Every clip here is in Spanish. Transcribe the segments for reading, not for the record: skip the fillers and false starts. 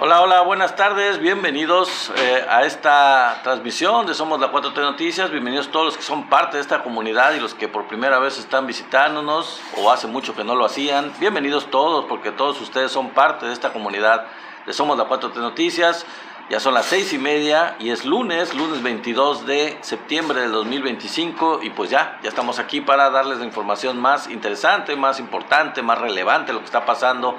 Hola, hola, buenas tardes, bienvenidos a esta transmisión de Somos la 4T Noticias, bienvenidos todos los que son parte de esta comunidad y los que por primera vez están visitándonos o hace mucho que no lo hacían, bienvenidos todos porque todos ustedes son parte de esta comunidad de Somos la 4T Noticias. Ya son las 6:30 y es lunes 22 de septiembre del 2025 y pues ya estamos aquí para darles la información más interesante, más importante, más relevante, lo que está pasando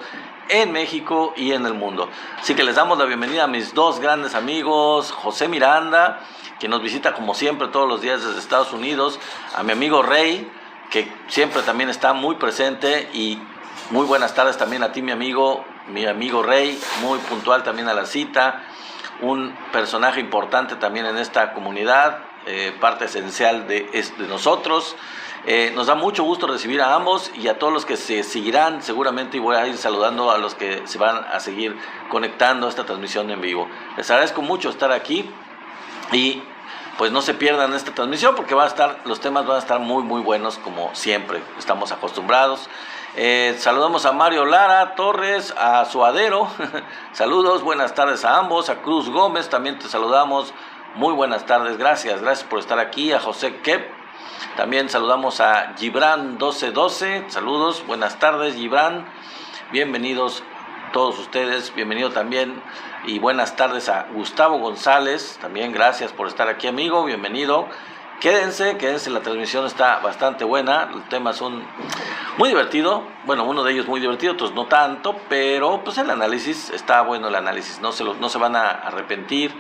en México y en el mundo. Así que les damos la bienvenida a mis dos grandes amigos, José Miranda, que nos visita como siempre todos los días desde Estados Unidos, a mi amigo Rey, que siempre también está muy presente, y muy buenas tardes también a ti, mi amigo Rey, muy puntual también a la cita. Un personaje importante también en esta comunidad, parte esencial de nosotros. Nos da mucho gusto recibir a ambos y a todos los que se seguirán seguramente, y voy a ir saludando a los que se van a seguir conectando a esta transmisión en vivo. Les agradezco mucho estar aquí y pues no se pierdan esta transmisión porque los temas van a estar muy buenos como siempre estamos acostumbrados. Saludamos a Mario Lara Torres, a Suadero, saludos, buenas tardes a ambos, a Cruz Gómez, también te saludamos, muy buenas tardes, gracias por estar aquí, a José Kep, también saludamos a Gibran 1212, saludos, buenas tardes Gibran, bienvenidos todos ustedes, bienvenido también y buenas tardes a Gustavo González, también gracias por estar aquí, amigo, bienvenido. Quédense, la transmisión está bastante buena, los temas son muy divertidos, bueno, uno de ellos muy divertido, otros no tanto, pero pues el análisis, está bueno el análisis, no se van a arrepentir,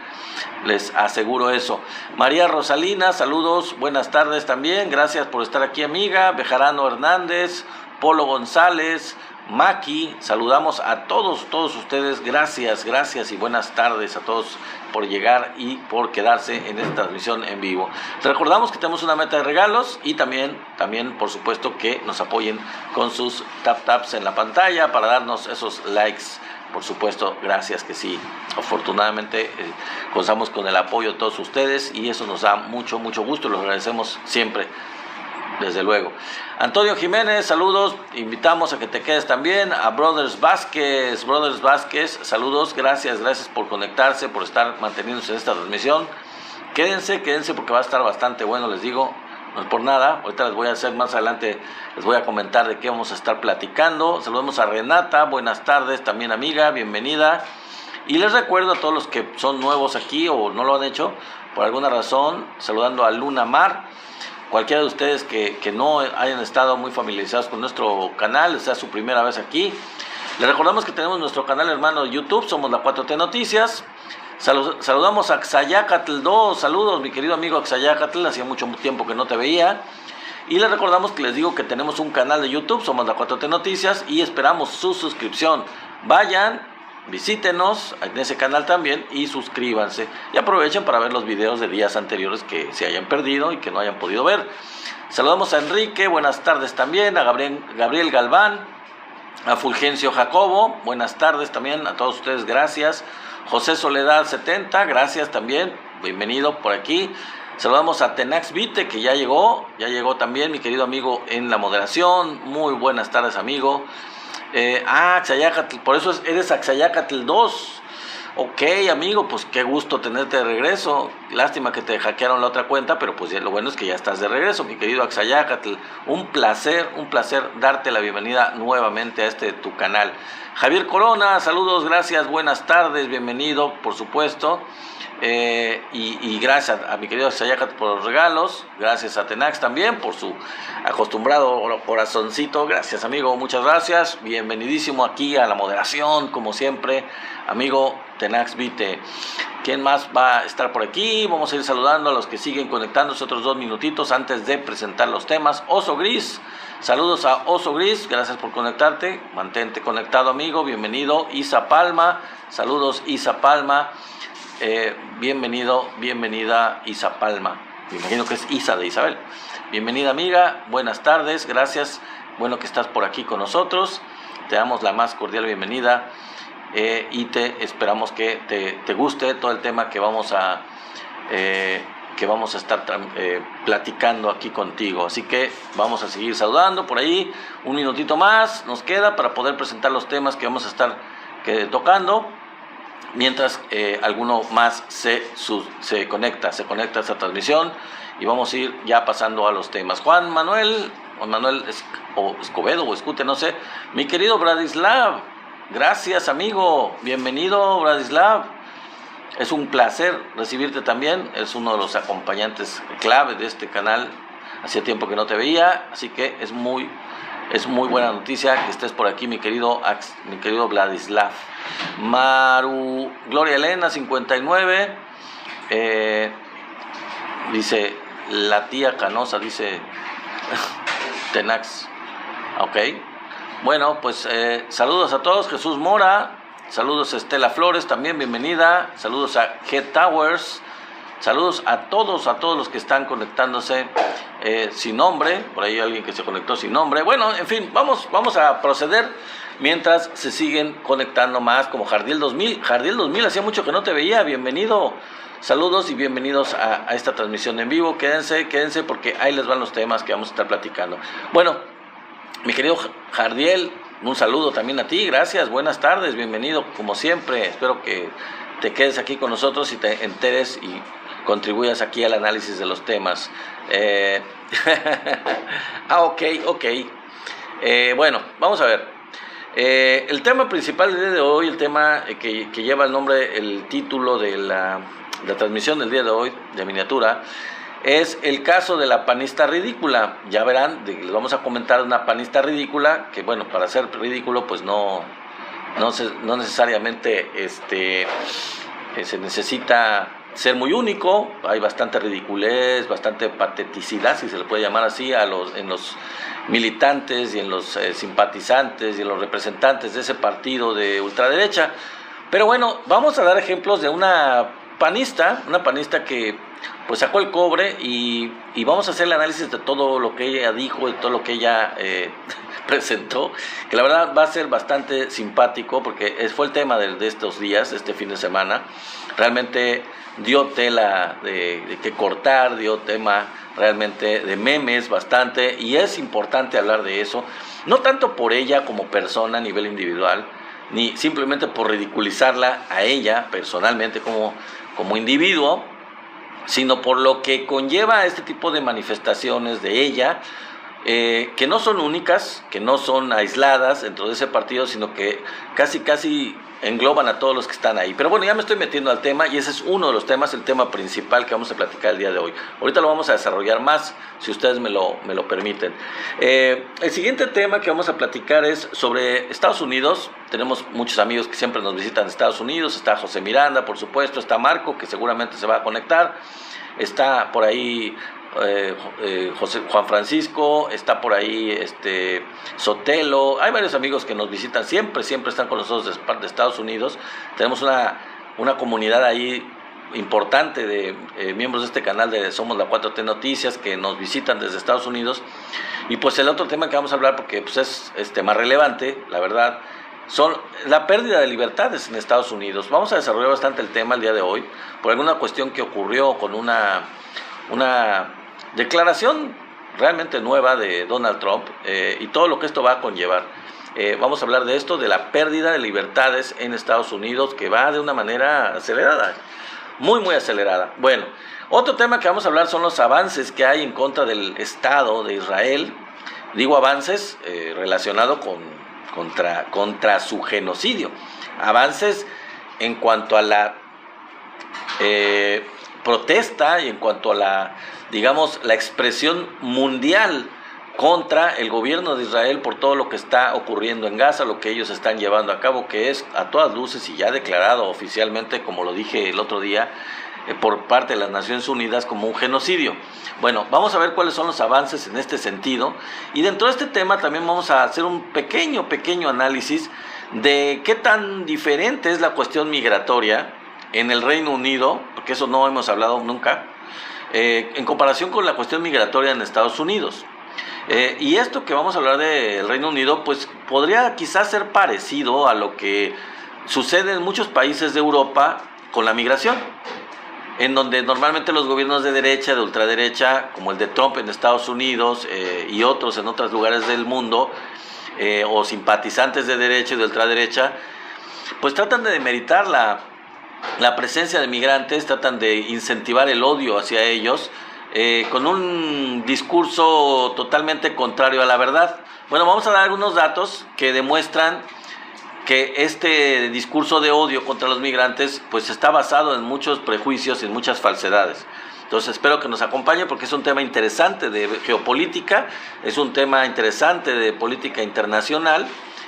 les aseguro eso. María Rosalina, saludos, buenas tardes también, gracias por estar aquí, amiga. Bejarano Hernández, Polo González, Maki, saludamos a todos ustedes, gracias y buenas tardes a todos por llegar y por quedarse en esta transmisión en vivo. Recordamos que tenemos una meta de regalos y también por supuesto que nos apoyen con sus taps en la pantalla para darnos esos likes, por supuesto, gracias que sí, afortunadamente contamos con el apoyo de todos ustedes y eso nos da mucho gusto y lo agradecemos siempre. Desde luego. Antonio Jiménez, saludos, invitamos a que te quedes también. A Brothers Vázquez, saludos, gracias por conectarse, por estar manteniéndose en esta transmisión. Quédense porque va a estar bastante bueno, les digo, no es por nada. Ahorita les voy a hacer más adelante, les voy a comentar de qué vamos a estar platicando. Saludamos a Renata, buenas tardes, también amiga, bienvenida. Y les recuerdo a todos los que son nuevos aquí o no lo han hecho por alguna razón, saludando a Luna Mar. Cualquiera de ustedes que no hayan estado muy familiarizados con nuestro canal, sea su primera vez aquí, les recordamos que tenemos nuestro canal hermano de YouTube, Somos la 4T Noticias. Saludamos a Xayacatl 2, saludos mi querido amigo Xayacatl, hacía mucho tiempo que no te veía. Y les recordamos que les digo que tenemos un canal de YouTube, Somos la 4T Noticias, y esperamos su suscripción. Vayan, visítenos en ese canal también y suscríbanse y aprovechen para ver los videos de días anteriores que se hayan perdido y que no hayan podido ver. Saludamos a Enrique, buenas tardes también, a Gabriel Galván, a Fulgencio Jacobo, buenas tardes también a todos ustedes, gracias. José Soledad 70, gracias también, bienvenido por aquí. Saludamos a Tenax Vite, que ya llegó también, mi querido amigo en la moderación, muy buenas tardes amigo. Xayacatl, por eso eres Xayacatl 2. Ok, amigo, pues qué gusto tenerte de regreso. Lástima que te hackearon la otra cuenta, pero pues lo bueno es que ya estás de regreso, mi querido Xayacatl. Un placer darte la bienvenida nuevamente a tu canal. Javier Corona, saludos, gracias, buenas tardes, bienvenido, por supuesto. Y gracias a mi querido Xayacatl por los regalos, gracias a Tenax también por su acostumbrado corazoncito, gracias amigo, muchas gracias, bienvenidísimo aquí a la moderación como siempre, amigo Tenax Vite. ¿Quién más va a estar por aquí? Vamos a ir saludando a los que siguen conectándose otros 2 minutitos antes de presentar los temas. Oso Gris, saludos a Oso Gris, gracias por conectarte, mantente conectado amigo, bienvenido. Isa Palma, saludos Isa Palma. Bienvenida Isa Palma, me imagino que es Isa de Isabel. Bienvenida amiga, buenas tardes, gracias, bueno que estás por aquí con nosotros, te damos la más cordial bienvenida y te esperamos que te guste todo el tema que vamos a estar platicando aquí contigo, así que vamos a seguir saludando por ahí, un minutito más nos queda para poder presentar los temas que vamos a estar tocando. mientras alguno más se conecta a esta transmisión, y vamos a ir ya pasando a los temas. Juan Manuel Escobedo o Escute, no sé, mi querido Bradislav, gracias amigo, bienvenido Bradislav, es un placer recibirte también, es uno de los acompañantes clave de este canal, hacía tiempo que no te veía, así que es muy buena noticia que estés por aquí, mi querido Vladislav. Maru Gloria Elena 59 dice la tía Canosa, dice Tenax. Ok, bueno, pues saludos a todos. Jesús Mora, saludos a Estela Flores, también bienvenida, saludos a G Towers, saludos a todos los que están conectándose sin nombre, por ahí alguien que se conectó sin nombre. Bueno, en fin, vamos a proceder mientras se siguen conectando más, como Jardiel 2000. Jardiel 2000, hacía mucho que no te veía, bienvenido. Saludos y bienvenidos a esta transmisión en vivo. Quédense porque ahí les van los temas que vamos a estar platicando. Bueno, mi querido Jardiel, un saludo también a ti, gracias, buenas tardes, bienvenido como siempre. Espero que te quedes aquí con nosotros y te enteres y contribuyas aquí al análisis de los temas. Ok. Bueno, vamos a ver. El tema principal del día de hoy, el tema que lleva el título de la transmisión del día de hoy, de miniatura, es el caso de la panista ridícula. Ya verán, les vamos a comentar una panista ridícula, que bueno, para ser ridículo pues no necesariamente se necesita ser muy único. Hay bastante ridiculez, bastante pateticidad, si se le puede llamar así, en los militantes y en los simpatizantes y en los representantes de ese partido de ultraderecha. Pero bueno, vamos a dar ejemplos de una panista que pues sacó el cobre y vamos a hacer el análisis de todo lo que ella dijo, de todo lo que ella presentó, que la verdad va a ser bastante simpático porque fue el tema de estos días, de este fin de semana. Realmente dio tela de que cortar, dio tema realmente de memes bastante, y es importante hablar de eso, no tanto por ella como persona a nivel individual, ni simplemente por ridiculizarla a ella personalmente como individuo, sino por lo que conlleva este tipo de manifestaciones de ella, que no son únicas, que no son aisladas dentro de ese partido, sino que casi engloban a todos los que están ahí. Pero bueno, ya me estoy metiendo al tema, y ese es uno de los temas, el tema principal que vamos a platicar el día de hoy. Ahorita lo vamos a desarrollar más, si ustedes me lo permiten. El siguiente tema que vamos a platicar es sobre Estados Unidos. Tenemos muchos amigos que siempre nos visitan de Estados Unidos. Está José Miranda, por supuesto, está Marco, que seguramente se va a conectar, está por ahí Juan Francisco, está por ahí Sotelo. Hay varios amigos que nos visitan, siempre están con nosotros de Estados Unidos. Tenemos una comunidad ahí importante de miembros de este canal de Somos la 4T Noticias que nos visitan desde Estados Unidos. Y pues el otro tema que vamos a hablar, porque pues es más relevante, la verdad, son la pérdida de libertades en Estados Unidos. Vamos a desarrollar bastante el tema el día de hoy por alguna cuestión que ocurrió con una declaración realmente nueva de Donald Trump, y todo lo que esto va a conllevar. Vamos a hablar de esto, de la pérdida de libertades en Estados Unidos, que va de una manera acelerada, muy acelerada. Bueno, otro tema que vamos a hablar son los avances que hay en contra del Estado de Israel. Digo avances relacionados contra su genocidio. Avances en cuanto a la protesta y en cuanto a la expresión mundial contra el gobierno de Israel por todo lo que está ocurriendo en Gaza, lo que ellos están llevando a cabo, que es a todas luces y ya declarado oficialmente, como lo dije el otro día, por parte de las Naciones Unidas como un genocidio. Bueno, vamos a ver cuáles son los avances en este sentido, y dentro de este tema también vamos a hacer un pequeño análisis de qué tan diferente es la cuestión migratoria en el Reino Unido, porque eso no hemos hablado nunca, en comparación con la cuestión migratoria en Estados Unidos. Y esto que vamos a hablar del Reino Unido, pues podría quizás ser parecido a lo que sucede en muchos países de Europa con la migración, en donde normalmente los gobiernos de derecha, de ultraderecha, como el de Trump en Estados Unidos y otros en otros lugares del mundo, o simpatizantes de derecha y de ultraderecha, pues tratan de demeritar la presencia de migrantes, tratan de incentivar el odio hacia ellos, con un discurso totalmente contrario a la verdad. Bueno, vamos a dar algunos datos que demuestran que este discurso de odio contra los migrantes pues está basado en muchos prejuicios y en muchas falsedades. Entonces espero que nos acompañen porque es un tema interesante de geopolítica, es un tema interesante de política internacional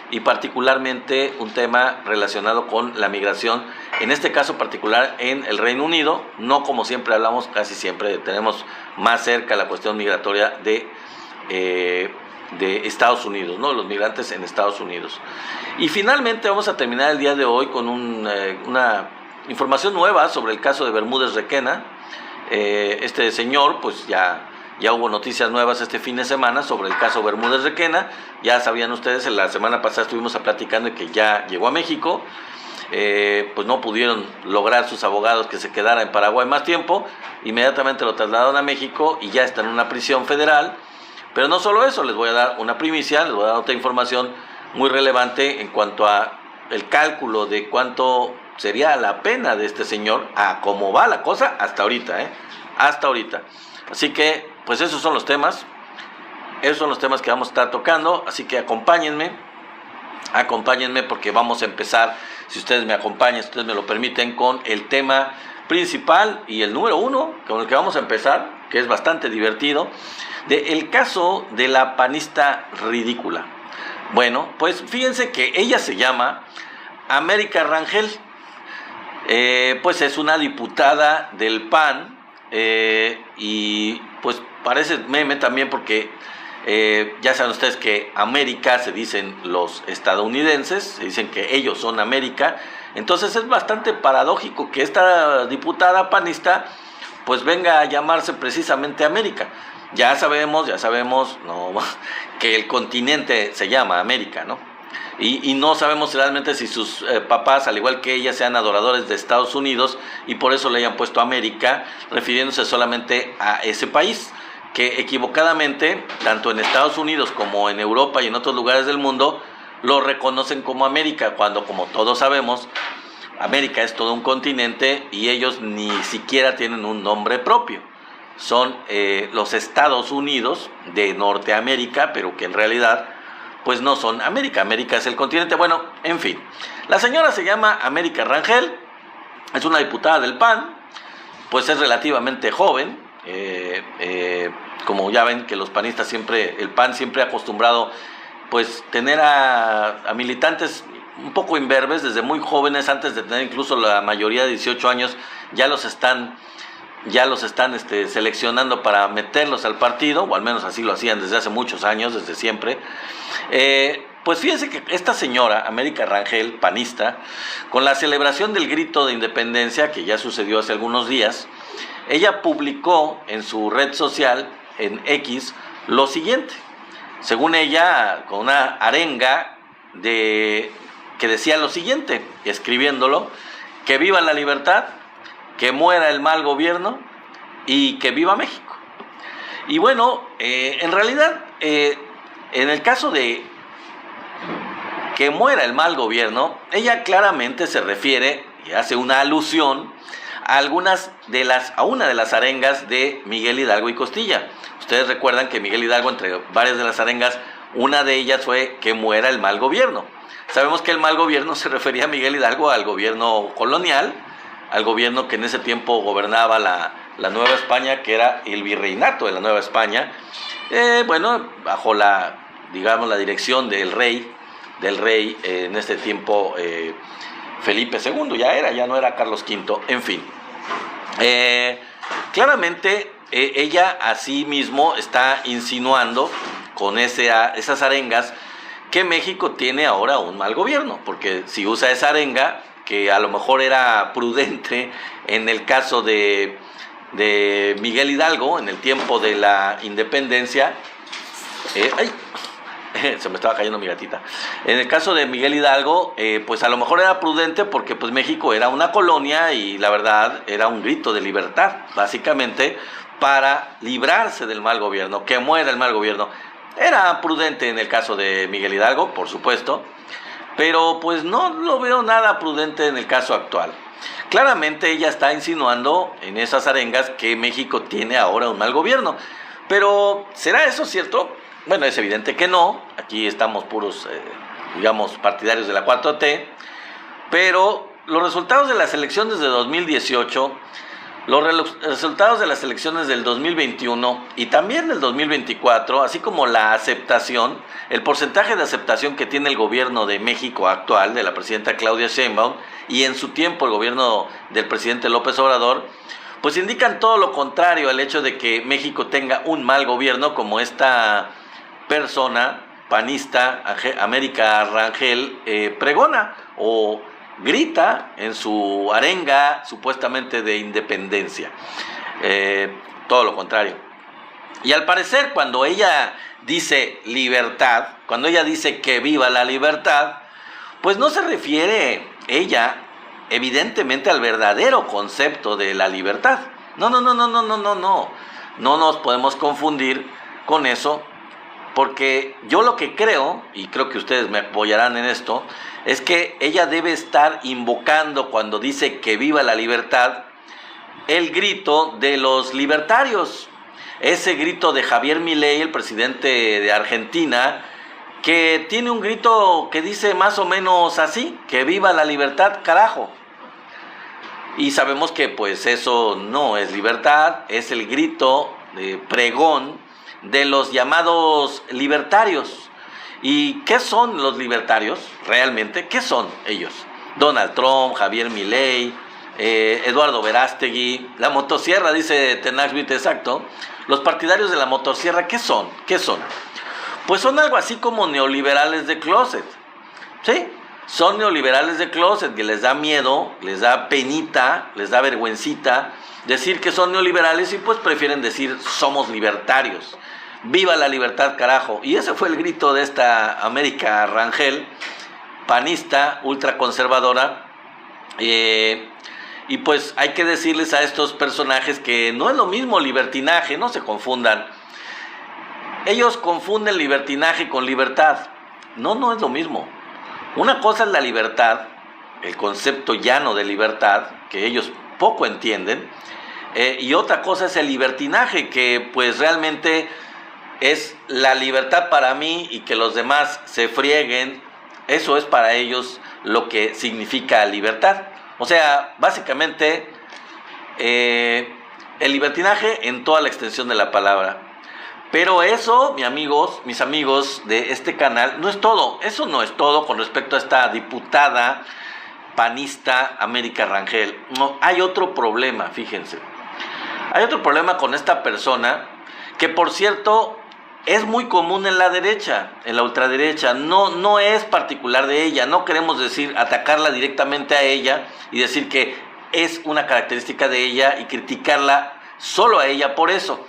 y particularmente un tema relacionado con la migración, en este caso particular en el Reino Unido, no como siempre hablamos, casi siempre tenemos más cerca la cuestión migratoria de Estados Unidos, ¿no? Los migrantes en Estados Unidos. Y finalmente vamos a terminar el día de hoy con una información nueva sobre el caso de Bermúdez Requena. Este señor, pues ya hubo noticias nuevas este fin de semana sobre el caso Bermúdez Requena. Ya sabían ustedes, la semana pasada estuvimos platicando de que ya llegó a México. Pues no pudieron lograr sus abogados que se quedara en Paraguay más tiempo. Inmediatamente lo trasladaron a México y ya está en una prisión federal. Pero no solo eso, les voy a dar una primicia, les voy a dar otra información muy relevante en cuanto a el cálculo de cuánto sería la pena de este señor, a cómo va la cosa hasta ahorita, hasta ahorita. Así que, pues esos son los temas que vamos a estar tocando, así que acompáñenme porque vamos a empezar, si ustedes me acompañan, si ustedes me lo permiten, con el tema principal y el número uno, con el que vamos a empezar, que es bastante divertido, del caso de la panista ridícula. Bueno, pues fíjense que ella se llama América Rangel, pues es una diputada del PAN, y pues parece meme también porque ya saben ustedes que América se dicen los estadounidenses, se dicen que ellos son América, entonces es bastante paradójico que esta diputada panista pues venga a llamarse precisamente América. Ya sabemos, no, que el continente se llama América, ¿no? Y no sabemos realmente si sus papás, al igual que ella, sean adoradores de Estados Unidos y por eso le hayan puesto América, refiriéndose solamente a ese país, que equivocadamente, tanto en Estados Unidos como en Europa y en otros lugares del mundo, lo reconocen como América, cuando, como todos sabemos, América es todo un continente y ellos ni siquiera tienen un nombre propio. Son los Estados Unidos de Norteamérica, pero que en realidad pues no son América. América es el continente. Bueno, en fin. La señora se llama América Rangel, es una diputada del PAN, pues es relativamente joven. Como ya ven que los panistas siempre, el PAN siempre ha acostumbrado pues tener a militantes un poco imberbes desde muy jóvenes, antes de tener incluso la mayoría de 18 años, ya los están seleccionando para meterlos al partido, o al menos así lo hacían desde hace muchos años, desde siempre. Pues fíjense que esta señora, América Rangel, panista, con la celebración del grito de independencia, que ya sucedió hace algunos días, ella publicó en su red social, en X, lo siguiente. Según ella, con una arenga que decía lo siguiente, escribiéndolo: que viva la libertad, que muera el mal gobierno y que viva México. Y bueno, en realidad, en el caso de que muera el mal gobierno, ella claramente se refiere y hace una alusión a una de las arengas de Miguel Hidalgo y Costilla. Ustedes recuerdan que Miguel Hidalgo, entre varias de las arengas, una de ellas fue que muera el mal gobierno. Sabemos que el mal gobierno se refería a Miguel Hidalgo, al gobierno colonial, al gobierno que en ese tiempo gobernaba la Nueva España, que era el virreinato de la Nueva España, bueno, bajo la dirección del rey, en este tiempo Felipe II, ya no era Carlos V, en fin. Claramente ella así mismo está insinuando con esas arengas que México tiene ahora un mal gobierno, porque si usa esa arenga, que a lo mejor era prudente en el caso de Miguel Hidalgo, en el tiempo de la independencia, se me estaba cayendo mi gatita. En el caso de Miguel Hidalgo, pues a lo mejor era prudente porque pues México era una colonia y la verdad era un grito de libertad, básicamente para librarse del mal gobierno, que muera el mal gobierno. Era prudente en el caso de Miguel Hidalgo, por supuesto, pero pues no lo veo nada prudente en el caso actual. Claramente ella está insinuando en esas arengas que México tiene ahora un mal gobierno. Pero, ¿será eso cierto? Bueno, es evidente que no. Aquí estamos puros, digamos, partidarios de la 4T. Pero los resultados de las elecciones de 2018, los resultados de las elecciones del 2021 y también del 2024, así como la aceptación, el porcentaje de aceptación que tiene el gobierno de México actual, de la presidenta Claudia Sheinbaum, y en su tiempo el gobierno del presidente López Obrador, pues indican todo lo contrario al hecho de que México tenga un mal gobierno, como esta persona panista, América Rangel, pregona o grita en su arenga supuestamente de independencia. Todo lo contrario. Y al parecer, cuando ella dice libertad, cuando ella dice que viva la libertad, pues no se refiere ella evidentemente al verdadero concepto de la libertad. No. No nos podemos confundir con eso, porque yo lo que creo, y creo que ustedes me apoyarán en esto, es que ella debe estar invocando, cuando dice que viva la libertad, el grito de los libertarios. Ese grito de Javier Milei, el presidente de Argentina, que tiene un grito que dice más o menos así: que viva la libertad, carajo. Y sabemos que pues eso no es libertad, es el grito de pregón de los llamados libertarios. ¿Y qué son los libertarios realmente? ¿Qué son ellos? Donald Trump, Javier Milei, Eduardo Verástegui, la motosierra, dice Tenaxbit, exacto. Los partidarios de la motosierra, ¿qué son? ¿Qué son? Pues son algo así como neoliberales de closet, ¿sí? Son neoliberales de closet, que les da miedo, les da penita, les da vergüencita decir que son neoliberales, y pues prefieren decir somos libertarios. ¡Viva la libertad, carajo! Y ese fue el grito de esta América Rangel, panista, ultraconservadora. Y pues hay que decirles a estos personajes que no es lo mismo libertinaje, no se confundan. Ellos confunden libertinaje con libertad. No es lo mismo. Una cosa es la libertad, el concepto llano de libertad, que ellos poco entienden, y otra cosa es el libertinaje, que pues realmente es la libertad para mí y que los demás se frieguen. Eso es para ellos lo que significa libertad. O sea, básicamente el libertinaje en toda la extensión de la palabra. Pero eso, mis amigos de este canal, no es todo. Eso no es todo con respecto a esta diputada panista América Rangel. No, hay otro problema, fíjense. Hay otro problema con esta persona, que por cierto es muy común en la derecha, en la ultraderecha. No es particular de ella. No queremos decir atacarla directamente a ella y decir que es una característica de ella y criticarla solo a ella por eso.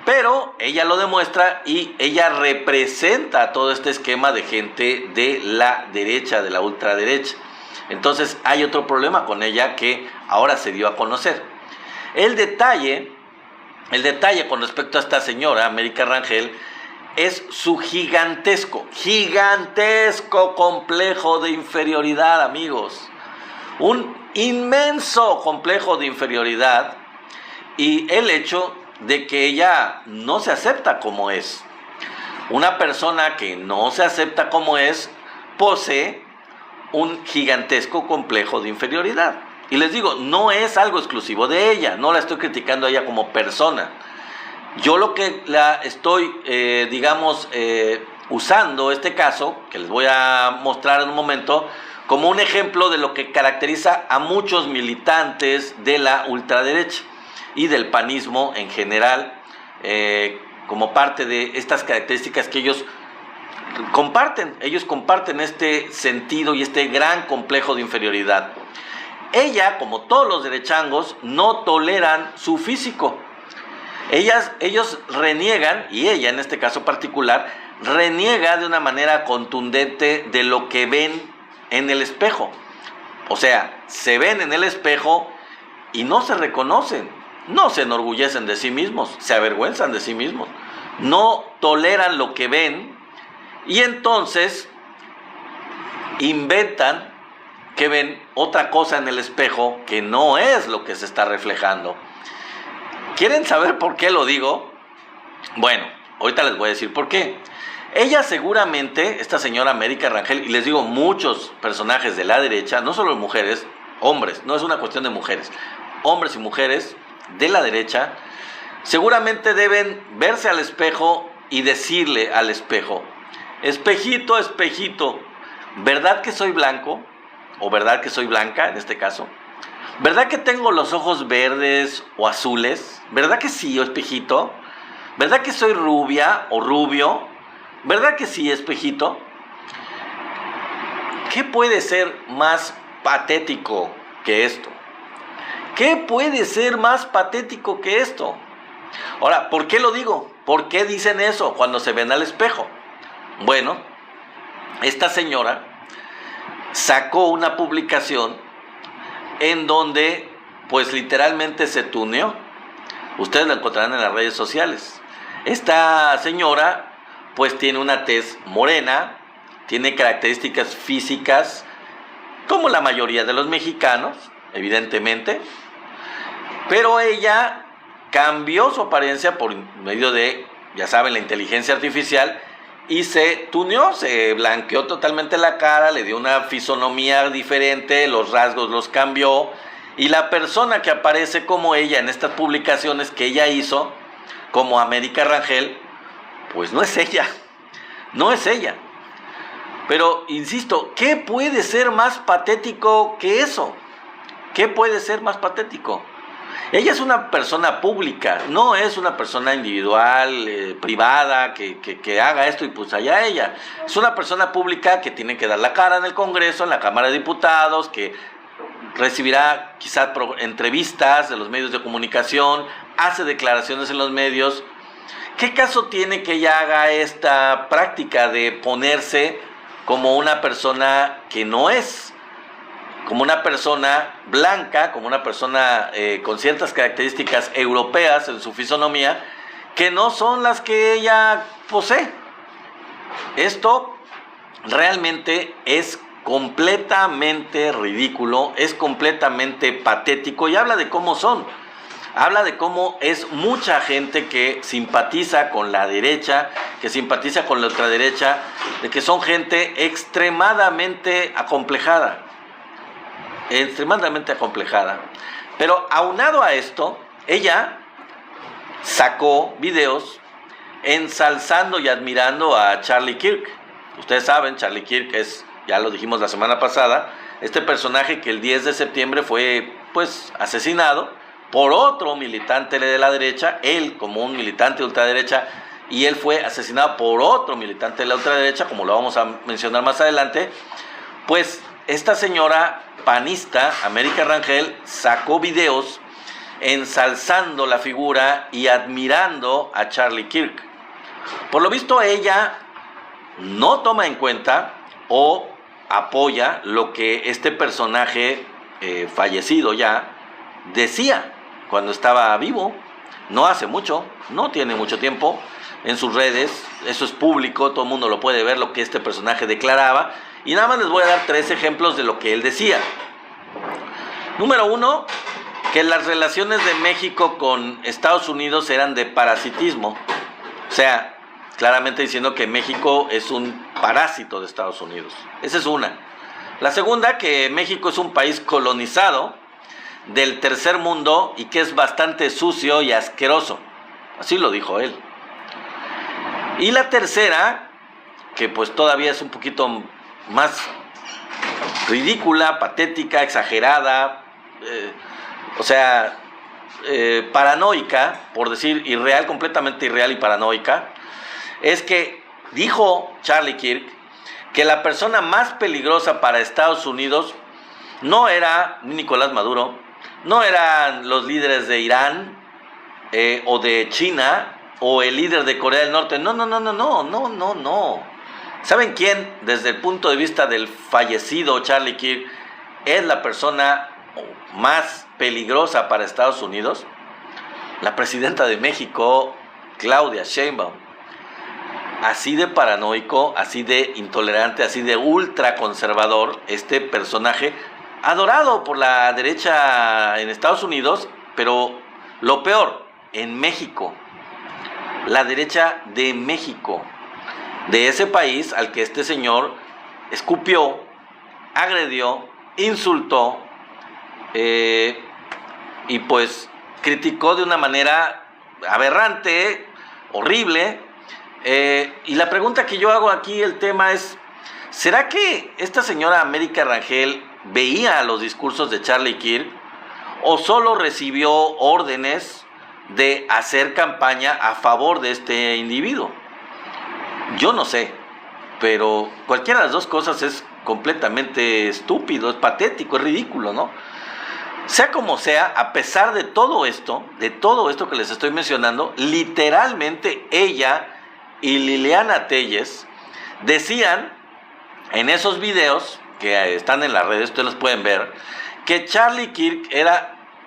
Pero ella lo demuestra y ella representa todo este esquema de gente de la derecha, de la ultraderecha. Entonces hay otro problema con ella que ahora se dio a conocer. El detalle con respecto a esta señora, América Rangel, es su gigantesco complejo de inferioridad, amigos. Un inmenso complejo de inferioridad, y el hecho de que ella no se acepta como es. Una persona que no se acepta como es, posee un gigantesco complejo de inferioridad. Y les digo, no es algo exclusivo de ella, no la estoy criticando a ella como persona. Yo lo que la estoy, usando este caso, que les voy a mostrar en un momento, como un ejemplo de lo que caracteriza a muchos militantes de la ultraderecha y del panismo en general, como parte de estas características que ellos comparten este sentido y este gran complejo de inferioridad. Ella, como todos los derechangos, no toleran su físico. Ellos reniegan, y ella en este caso particular, reniega de una manera contundente de lo que ven en el espejo. O sea, se ven en el espejo y no se reconocen, no se enorgullecen de sí mismos, se avergüenzan de sí mismos, no toleran lo que ven, y entonces inventan que ven otra cosa en el espejo que no es lo que se está reflejando. ¿Quieren saber por qué lo digo? Bueno, ahorita les voy a decir por qué. Ella seguramente, esta señora América Rangel, y les digo muchos personajes de la derecha, no solo mujeres, hombres, no es una cuestión de mujeres, hombres y mujeres de la derecha, seguramente deben verse al espejo y decirle al espejo: espejito, espejito, ¿verdad que soy blanco? O ¿verdad que soy blanca en este caso? ¿Verdad que tengo los ojos verdes o azules? ¿Verdad que sí, espejito? ¿Verdad que soy rubia o rubio? ¿Verdad que sí, espejito? ¿Qué puede ser más patético que esto? ¿Qué puede ser más patético que esto? Ahora, ¿por qué lo digo? ¿Por qué dicen eso cuando se ven al espejo? Bueno, esta señora sacó una publicación en donde, pues literalmente se tuneó. Ustedes la encontrarán en las redes sociales. Esta señora, pues tiene una tez morena, tiene características físicas como la mayoría de los mexicanos, evidentemente, pero ella cambió su apariencia por medio de, ya saben, la inteligencia artificial, y se tuneó, se blanqueó totalmente la cara, le dio una fisonomía diferente, los rasgos los cambió, y la persona que aparece como ella en estas publicaciones que ella hizo, como América Rangel, pues no es ella, no es ella. Pero, insisto, ¿qué puede ser más patético que eso? ¿Qué puede ser más patético? Ella es una persona pública, no es una persona individual, privada, que haga esto y pues allá ella. Es una persona pública que tiene que dar la cara en el Congreso, en la Cámara de Diputados, que recibirá quizás entrevistas de los medios de comunicación, hace declaraciones en los medios. ¿Qué caso tiene que ella haga esta práctica de ponerse como una persona que no es? Como una persona blanca, como una persona con ciertas características europeas en su fisonomía, que no son las que ella posee. Esto realmente es completamente ridículo, es completamente patético, y habla de cómo son. Habla de cómo es mucha gente que simpatiza con la derecha, que simpatiza con la ultraderecha, de que son gente extremadamente acomplejada. Pero aunado a esto, ella sacó videos ensalzando y admirando a Charlie Kirk. Ustedes saben, Charlie Kirk es, ya lo dijimos la semana pasada, este personaje que el 10 de septiembre fue pues asesinado por otro militante de la derecha, él como un militante de ultraderecha, y él fue asesinado por otro militante de la ultraderecha, como lo vamos a mencionar más adelante. Pues esta señora panista, América Rangel, sacó videos ensalzando la figura y admirando a Charlie Kirk. Por lo visto, ella no toma en cuenta o apoya lo que este personaje fallecido ya decía cuando estaba vivo. No hace mucho, no tiene mucho tiempo. En sus redes, eso es público, todo el mundo lo puede ver, lo que este personaje declaraba. Y nada más les voy a dar 3 ejemplos de lo que él decía. Número 1, que las relaciones de México con Estados Unidos eran de parasitismo. O sea, claramente diciendo que México es un parásito de Estados Unidos. Esa es una. La segunda, que México es un país colonizado del tercer mundo y que es bastante sucio y asqueroso. Así lo dijo él. Y la tercera, que pues todavía es un poquito más ridícula, patética, exagerada, paranoica, por decir irreal, completamente irreal y paranoica, es que dijo Charlie Kirk que la persona más peligrosa para Estados Unidos no era Nicolás Maduro, no eran los líderes de Irán o de China o el líder de Corea del Norte. No. ¿Saben quién, desde el punto de vista del fallecido Charlie Kirk, es la persona más peligrosa para Estados Unidos? La presidenta de México, Claudia Sheinbaum. así de paranoico, así de intolerante, así de ultraconservador, este personaje adorado por la derecha en Estados Unidos, pero lo peor, en México, la derecha de México, de ese país al que este señor escupió, agredió, insultó, y pues criticó de una manera aberrante, horrible. Y la pregunta que yo hago aquí, el tema es, ¿será que esta señora América Rangel veía los discursos de Charlie Kirk o solo recibió órdenes de hacer campaña a favor de este individuo? Yo no sé, pero cualquiera de las dos cosas es completamente estúpido, es patético, es ridículo, ¿no? Sea como sea, a pesar de todo esto que les estoy mencionando, literalmente ella y Liliana Telles decían en esos videos que están en las redes, ustedes los pueden ver, que Charlie Kirk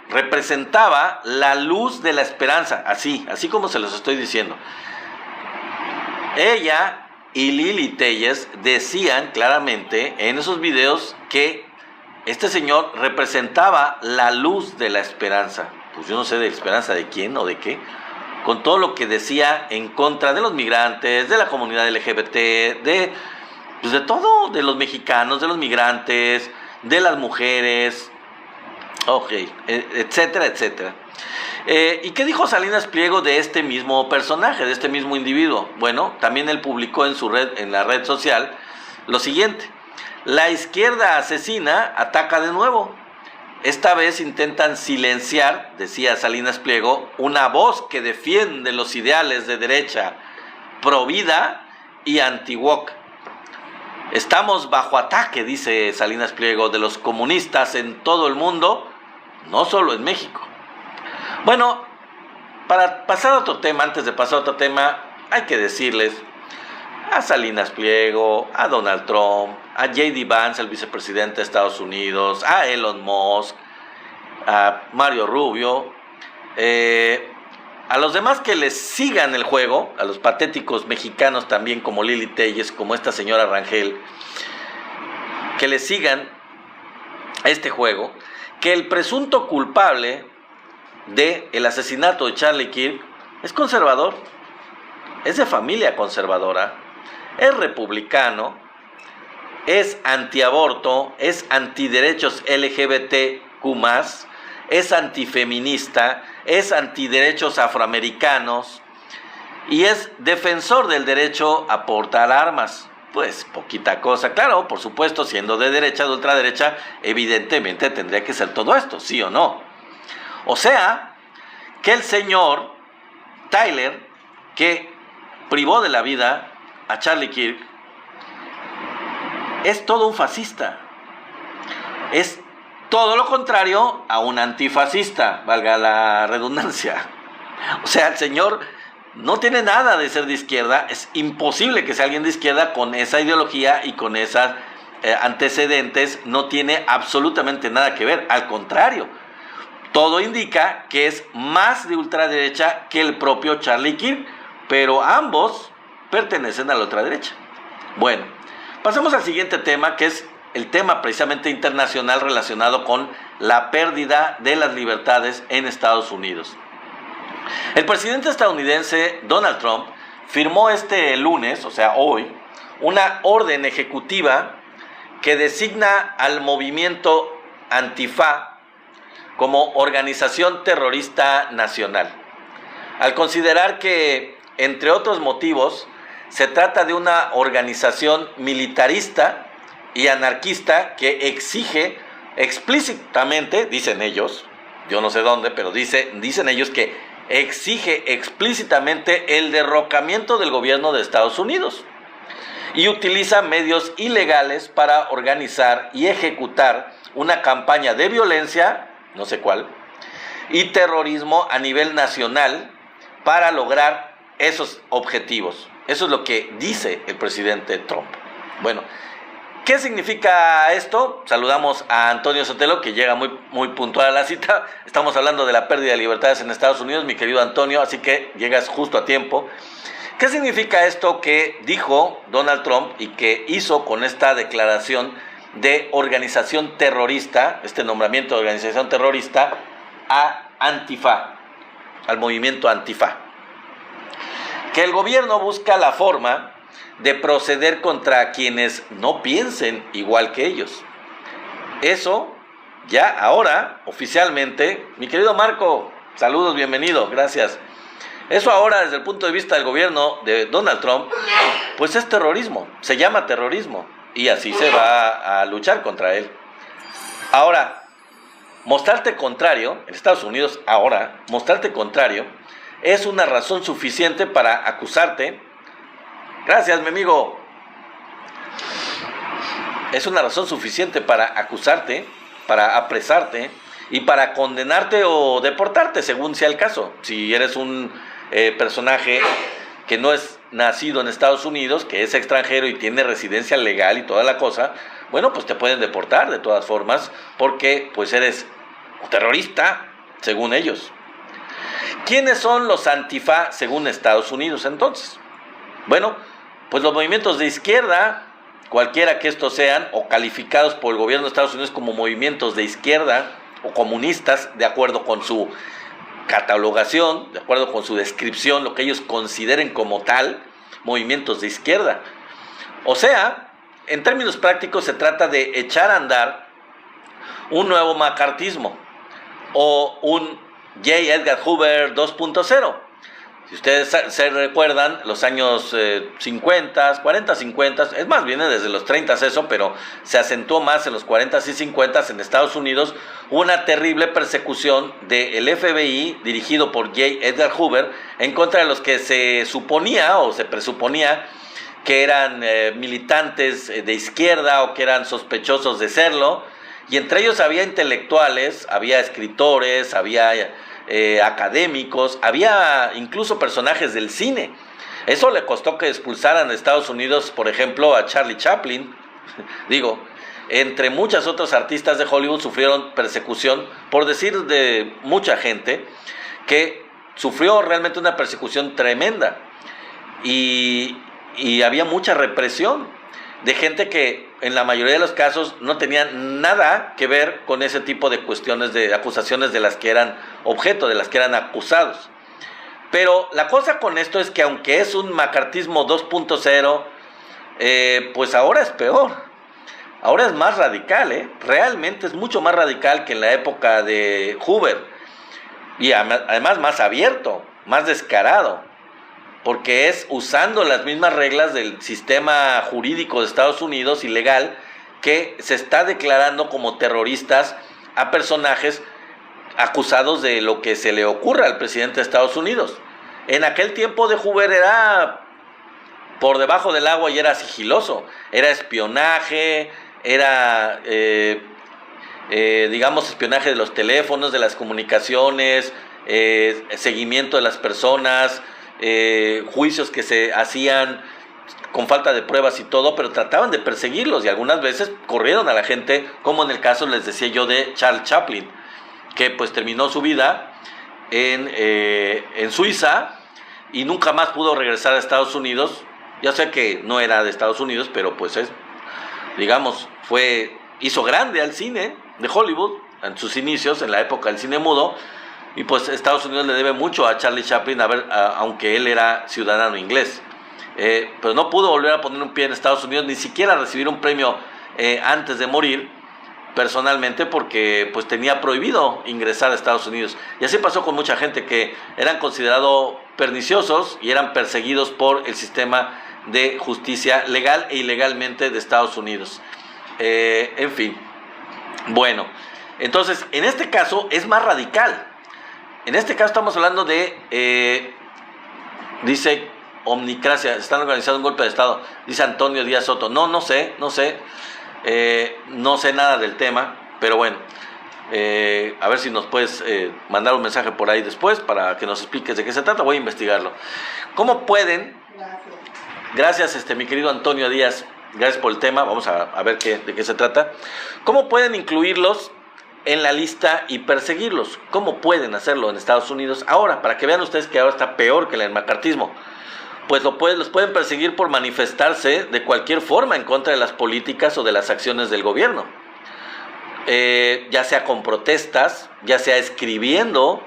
representaba la luz de la esperanza, así como se los estoy diciendo. Ella y Lili Telles decían claramente en esos videos que este señor representaba la luz de la esperanza. Pues yo no sé de esperanza de quién o de qué, con todo lo que decía en contra de los migrantes, de la comunidad LGBT, de todo, de los mexicanos, de los migrantes, de las mujeres, etcétera, etcétera. ¿Y qué dijo Salinas Pliego de este mismo personaje, de este mismo individuo? Bueno, también él publicó en la red social lo siguiente: la izquierda asesina ataca de nuevo. Esta vez intentan silenciar, decía Salinas Pliego, una voz que defiende los ideales de derecha, provida y anti-woke. Estamos bajo ataque, dice Salinas Pliego, de los comunistas en todo el mundo, no solo en México. Bueno, para pasar a otro tema, antes de pasar a otro tema, hay que decirles a Salinas Pliego, a Donald Trump, a J.D. Vance, el vicepresidente de Estados Unidos, a Elon Musk, a Mario Rubio, a los demás que les sigan el juego, a los patéticos mexicanos también como Lili Telles, como esta señora Rangel, que les sigan este juego, que el presunto culpable del asesinato de Charlie Kirk es conservador, es de familia conservadora, es republicano, es antiaborto, es antiderechos LGBTQ+, es antifeminista, es antiderechos afroamericanos y es defensor del derecho a portar armas. Pues poquita cosa, claro, por supuesto, siendo de derecha, de ultraderecha, evidentemente tendría que ser todo esto, ¿sí o no? O sea, que el señor Tyler, que privó de la vida a Charlie Kirk, es todo un fascista. Es todo lo contrario a un antifascista, valga la redundancia. O sea, el señor no tiene nada de ser de izquierda. Es imposible que sea alguien de izquierda con esa ideología y con esos antecedentes. No tiene absolutamente nada que ver. Al contrario, todo indica que es más de ultraderecha que el propio Charlie Kirk, pero ambos pertenecen a la ultraderecha. Bueno, pasamos al siguiente tema, que es el tema precisamente internacional relacionado con la pérdida de las libertades en Estados Unidos. El presidente estadounidense Donald Trump firmó este lunes, o sea hoy, una orden ejecutiva que designa al movimiento Antifa como organización terrorista nacional, al considerar que, entre otros motivos, se trata de una organización militarista y anarquista que exige explícitamente, dicen ellos, yo no sé dónde, pero dicen ellos que exige explícitamente el derrocamiento del gobierno de Estados Unidos y utiliza medios ilegales para organizar y ejecutar una campaña de violencia, no sé cuál, y terrorismo a nivel nacional para lograr esos objetivos. Eso es lo que dice el presidente Trump. Bueno, ¿qué significa esto? Saludamos a Antonio Sotelo, que llega muy puntual a la cita. Estamos hablando de la pérdida de libertades en Estados Unidos, mi querido Antonio, así que llegas justo a tiempo. ¿Qué significa esto que dijo Donald Trump y que hizo con esta declaración de organización terrorista, este nombramiento de organización terrorista a Antifa, al movimiento Antifa? Que el gobierno busca la forma de proceder contra quienes no piensen igual que ellos. Eso ya ahora, oficialmente, mi querido Marco, saludos, bienvenido, gracias. Eso ahora, desde el punto de vista del gobierno de Donald Trump, pues es terrorismo, se llama terrorismo, y así se va a luchar contra él. Ahora, mostrarte contrario, en Estados Unidos ahora, mostrarte contrario, es una razón suficiente para acusarte. Gracias, mi amigo. Es una razón suficiente para acusarte, para apresarte y para condenarte o deportarte, según sea el caso. Si eres un personaje que no es nacido en Estados Unidos, que es extranjero y tiene residencia legal y toda la cosa, bueno, pues te pueden deportar de todas formas, porque pues eres terrorista, según ellos. ¿Quiénes son los Antifa según Estados Unidos entonces? Bueno, pues los movimientos de izquierda, cualquiera que estos sean, o calificados por el gobierno de Estados Unidos como movimientos de izquierda o comunistas, de acuerdo con su catalogación, de acuerdo con su descripción, lo que ellos consideren como tal, movimientos de izquierda. O sea, en términos prácticos se trata de echar a andar un nuevo macartismo o un J. Edgar Hoover 2.0. Si ustedes se recuerdan, los años 50, 40, 50, es más, viene desde los 30 eso, pero se acentuó más en los 40 y 50 en Estados Unidos, una terrible persecución del FBI dirigido por J. Edgar Hoover en contra de los que se suponía o se presuponía que eran militantes de izquierda o que eran sospechosos de serlo, y entre ellos había intelectuales, había escritores, había académicos, había incluso personajes del cine. Eso le costó que expulsaran de Estados Unidos, por ejemplo, a Charlie Chaplin. Digo, entre muchas otros artistas de Hollywood sufrieron persecución, por decir de mucha gente, que sufrió realmente una persecución tremenda. Y había mucha represión de gente que en la mayoría de los casos no tenían nada que ver con ese tipo de cuestiones, de acusaciones de las que eran objeto, de las que eran acusados. Pero la cosa con esto es que aunque es un macartismo 2.0, pues ahora es peor. Ahora es más radical, realmente es mucho más radical que en la época de Hoover. Y además más abierto, más descarado, porque es usando las mismas reglas del sistema jurídico de Estados Unidos y legal, que se está declarando como terroristas a personajes acusados de lo que se le ocurra al presidente de Estados Unidos. En aquel tiempo de Hoover era por debajo del agua y era sigiloso, era espionaje, era digamos espionaje de los teléfonos, de las comunicaciones, seguimiento de las personas, juicios que se hacían con falta de pruebas y todo, pero trataban de perseguirlos y algunas veces corrieron a la gente, como en el caso, les decía yo, de Charles Chaplin, que pues terminó su vida en Suiza y nunca más pudo regresar a Estados Unidos. Ya sé que no era de Estados Unidos, pero pues digamos, hizo grande al cine de Hollywood en sus inicios, en la época del cine mudo. Y pues Estados Unidos le debe mucho a Charlie Chaplin, aunque él era ciudadano inglés. Pero no pudo volver a poner un pie en Estados Unidos, ni siquiera recibir un premio antes de morir, personalmente, porque pues tenía prohibido ingresar a Estados Unidos. Y así pasó con mucha gente que eran considerados perniciosos y eran perseguidos por el sistema de justicia legal e ilegalmente de Estados Unidos. En fin, bueno, entonces en este caso es más radical. En este caso estamos hablando de, dice Omnicracia, están organizando un golpe de Estado, dice Antonio Díaz Soto. No sé nada del tema, pero bueno, a ver si nos puedes mandar un mensaje por ahí después para que nos expliques de qué se trata. Voy a investigarlo. ¿Cómo pueden? Gracias, mi querido Antonio Díaz, gracias por el tema. Vamos a ver de qué se trata. ¿Cómo pueden incluirlos en la lista y perseguirlos? ¿Cómo pueden hacerlo en Estados Unidos ahora? Para que vean ustedes que ahora está peor que el macartismo. pues los pueden perseguir por manifestarse de cualquier forma en contra de las políticas o de las acciones del gobierno. Ya sea con protestas, ya sea escribiendo,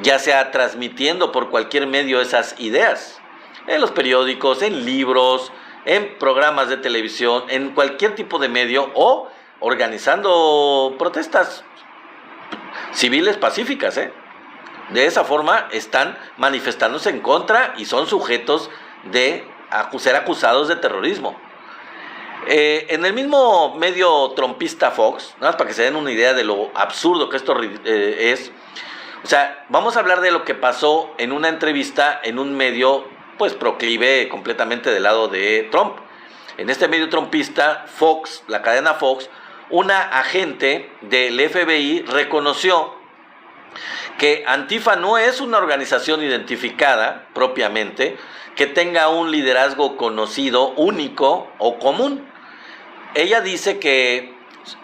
ya sea transmitiendo por cualquier medio esas ideas, en los periódicos, en libros, en programas de televisión, en cualquier tipo de medio, o organizando protestas civiles pacíficas, De esa forma están manifestándose en contra y son sujetos de ser acusados de terrorismo. En el mismo medio trompista Fox, nada más para que se den una idea de lo absurdo que esto es, o sea, vamos a hablar de lo que pasó en una entrevista en un medio, pues proclive completamente del lado de Trump. En este medio trompista, Fox, la cadena Fox, una agente del FBI reconoció que Antifa no es una organización identificada propiamente, que tenga un liderazgo conocido, único o común. Ella dice que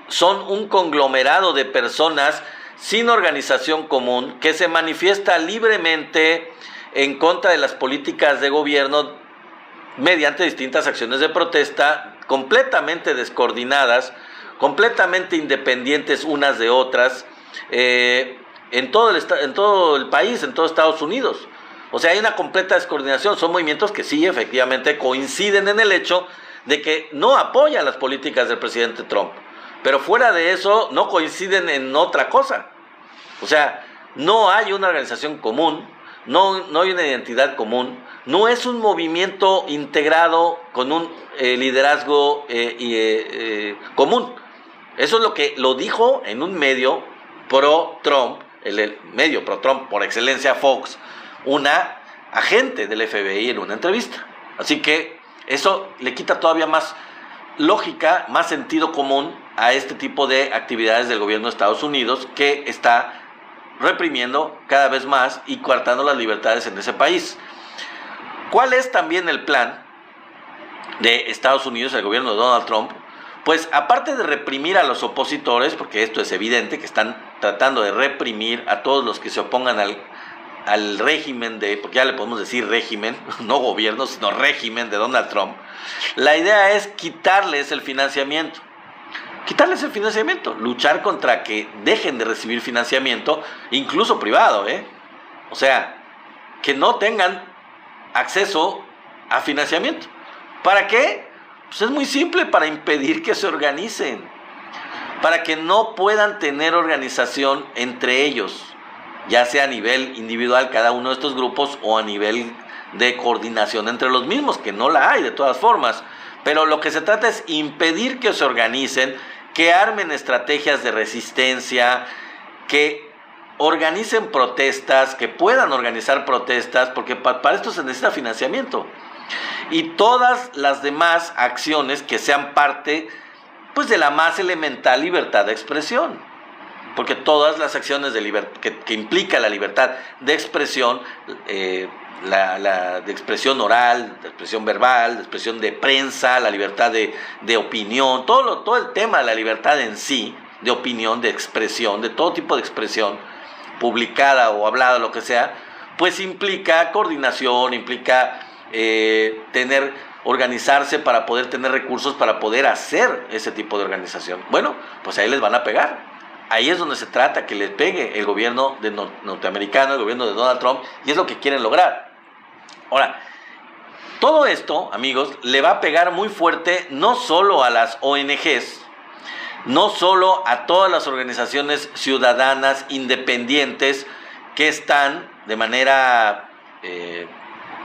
son un conglomerado de personas sin organización común que se manifiesta libremente en contra de las políticas de gobierno mediante distintas acciones de protesta completamente descoordinadas, completamente independientes unas de otras, en todo el país, en todo Estados Unidos. O sea, hay una completa descoordinación. Son movimientos que sí, efectivamente, coinciden en el hecho de que no apoyan las políticas del presidente Trump. Pero fuera de eso, no coinciden en otra cosa. O sea, no hay una organización común, no hay una identidad común, no es un movimiento integrado con un liderazgo común. Eso es lo que lo dijo en un medio pro-Trump, el medio pro-Trump por excelencia, Fox, una agente del FBI en una entrevista. Así que eso le quita todavía más lógica, más sentido común a este tipo de actividades del gobierno de Estados Unidos, que está reprimiendo cada vez más y coartando las libertades en ese país. ¿Cuál es también el plan de Estados Unidos, el gobierno de Donald Trump? Pues aparte de reprimir a los opositores, porque esto es evidente que están tratando de reprimir a todos los que se opongan al régimen porque ya le podemos decir régimen, no gobierno, sino régimen de Donald Trump, la idea es quitarles el financiamiento. Luchar contra que dejen de recibir financiamiento, incluso privado, O sea, que no tengan acceso a financiamiento. ¿Para qué? Pues es muy simple, para impedir que se organicen, para que no puedan tener organización entre ellos, ya sea a nivel individual cada uno de estos grupos o a nivel de coordinación entre los mismos, que no la hay de todas formas. Pero lo que se trata es impedir que se organicen, que armen estrategias de resistencia, que organicen protestas, que puedan organizar protestas, porque para esto se necesita financiamiento. Y todas las demás acciones que sean parte, pues, de la más elemental libertad de expresión. Porque todas las acciones que implica la libertad de expresión, de expresión oral, de expresión verbal, de expresión de prensa, la libertad de opinión, todo el tema de la libertad en sí, de opinión, de expresión, de todo tipo de expresión, publicada o hablada, lo que sea, pues implica coordinación, implica organizarse para poder tener recursos para poder hacer ese tipo de organización. Bueno, pues ahí les van a pegar. Ahí es donde se trata que les pegue el gobierno norteamericano, el gobierno de Donald Trump, y es lo que quieren lograr. Ahora, todo esto, amigos, le va a pegar muy fuerte no solo a las ONGs, no solo a todas las organizaciones ciudadanas independientes que están de manera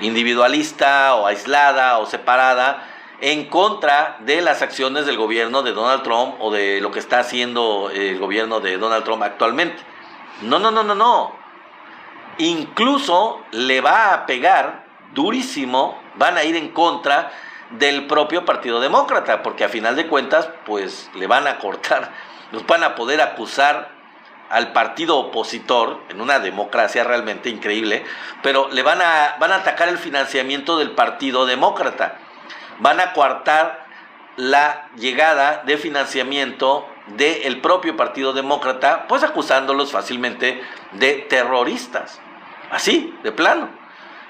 individualista o aislada o separada en contra de las acciones del gobierno de Donald Trump o de lo que está haciendo el gobierno de Donald Trump actualmente. No. Incluso le va a pegar durísimo, van a ir en contra del propio Partido Demócrata, porque a final de cuentas, pues le van a cortar, los van a poder acusar al partido opositor, en una democracia realmente increíble, pero le van a atacar el financiamiento del Partido Demócrata. Van a coartar la llegada de financiamiento del propio Partido Demócrata, pues acusándolos fácilmente de terroristas, así, de plano.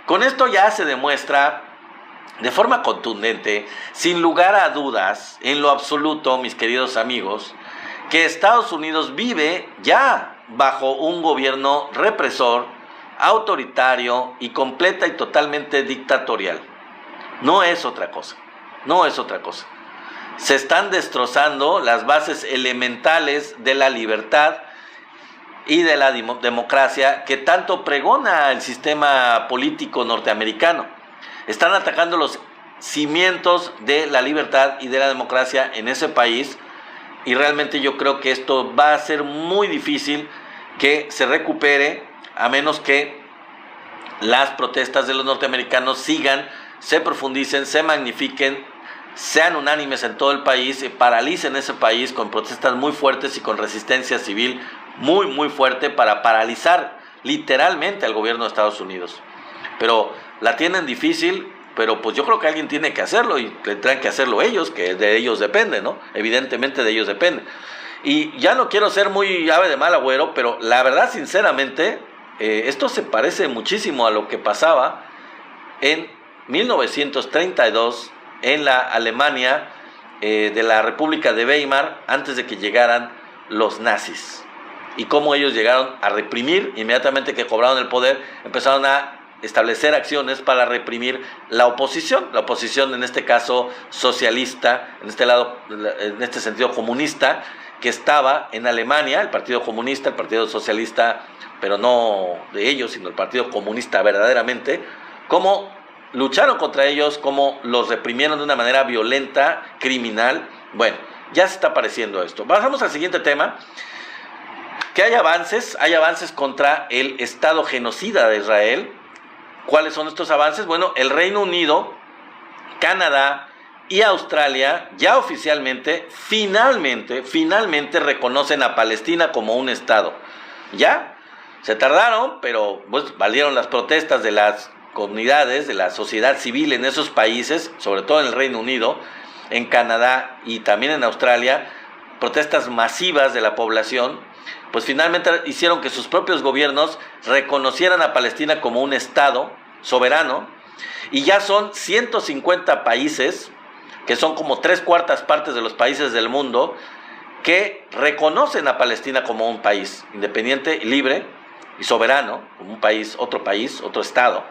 Con esto ya se demuestra de forma contundente, sin lugar a dudas, en lo absoluto, mis queridos amigos, que Estados Unidos vive ya bajo un gobierno represor, autoritario y completa y totalmente dictatorial. No es otra cosa, no es otra cosa. Se están destrozando las bases elementales de la libertad y de la democracia que tanto pregona el sistema político norteamericano. Están atacando los cimientos de la libertad y de la democracia en ese país, y realmente yo creo que esto va a ser muy difícil que se recupere, a menos que las protestas de los norteamericanos sigan, se profundicen, se magnifiquen, sean unánimes en todo el país, y paralicen ese país con protestas muy fuertes y con resistencia civil muy fuerte para paralizar literalmente al gobierno de Estados Unidos. Pero la tienen difícil, pero pues yo creo que alguien tiene que hacerlo, y tendrán que hacerlo ellos, que de ellos depende, ¿no? Evidentemente de ellos depende. Y ya no quiero ser muy ave de mal agüero, pero la verdad, sinceramente, esto se parece muchísimo a lo que pasaba en 1932 en la Alemania de la República de Weimar, antes de que llegaran los nazis. Y cómo ellos llegaron a reprimir, inmediatamente que cobraron el poder, empezaron a establecer acciones para reprimir la oposición en este caso socialista, en este sentido comunista, que estaba en Alemania, el Partido Comunista, el Partido Socialista, pero no de ellos, sino el Partido Comunista verdaderamente, cómo lucharon contra ellos, cómo los reprimieron de una manera violenta, criminal. Bueno, ya se está apareciendo esto. Pasamos al siguiente tema. Que hay avances contra el Estado genocida de Israel. ¿Cuáles son estos avances? Bueno, el Reino Unido, Canadá y Australia ya oficialmente, finalmente reconocen a Palestina como un Estado. Ya, se tardaron, pero pues valieron las protestas de las comunidades, de la sociedad civil en esos países, sobre todo en el Reino Unido, en Canadá y también en Australia, protestas masivas de la población. Pues finalmente hicieron que sus propios gobiernos reconocieran a Palestina como un Estado soberano, y ya son 150 países, que son como 3/4 partes de los países del mundo, que reconocen a Palestina como un país independiente, libre y soberano, como un país, otro Estado.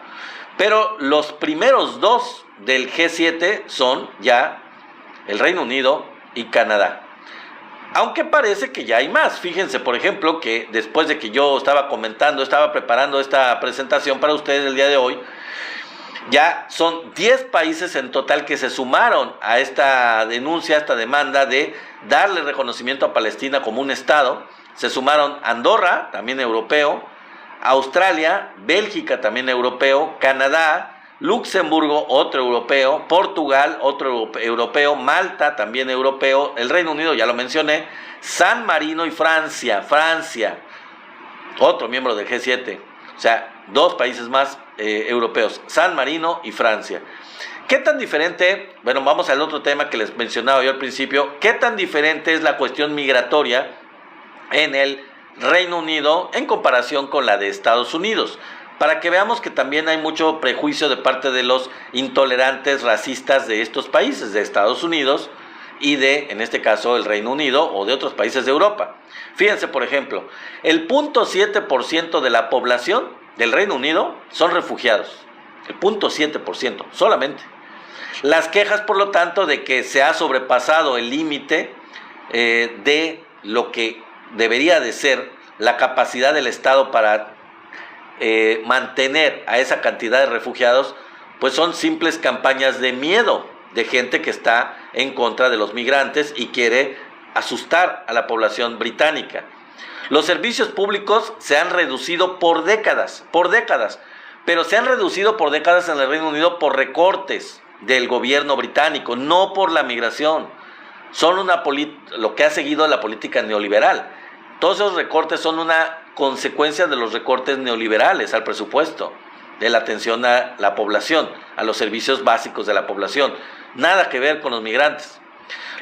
Pero los primeros dos del G7 son ya el Reino Unido y Canadá. Aunque parece que ya hay más. Fíjense, por ejemplo, que después de que yo estaba preparando esta presentación para ustedes el día de hoy, ya son 10 países en total que se sumaron a esta denuncia, a esta demanda de darle reconocimiento a Palestina como un Estado. Se sumaron Andorra, también europeo, Australia, Bélgica, también europeo, Canadá, Luxemburgo, otro europeo, Portugal, otro europeo, Malta, también europeo, el Reino Unido, ya lo mencioné, San Marino y Francia, otro miembro del G7, o sea, 2 países más europeos, San Marino y Francia. ¿Qué tan diferente? Bueno, vamos al otro tema que les mencionaba yo al principio. ¿Qué tan diferente es la cuestión migratoria en el Reino Unido en comparación con la de Estados Unidos? Para que veamos que también hay mucho prejuicio de parte de los intolerantes racistas de estos países, de Estados Unidos y de, en este caso, el Reino Unido o de otros países de Europa. Fíjense, por ejemplo, el 0.7% de la población del Reino Unido son refugiados. El 0.7% solamente. Las quejas, por lo tanto, de que se ha sobrepasado el límite de lo que debería de ser la capacidad del Estado para mantener a esa cantidad de refugiados, pues son simples campañas de miedo de gente que está en contra de los migrantes y quiere asustar a la población británica. Los servicios públicos se han reducido por décadas, pero se han reducido por décadas en el Reino Unido por recortes del gobierno británico, no por la migración. Son lo que ha seguido la política neoliberal. Todos esos recortes son una consecuencia de los recortes neoliberales al presupuesto, de la atención a la población, a los servicios básicos de la población. Nada que ver con los migrantes.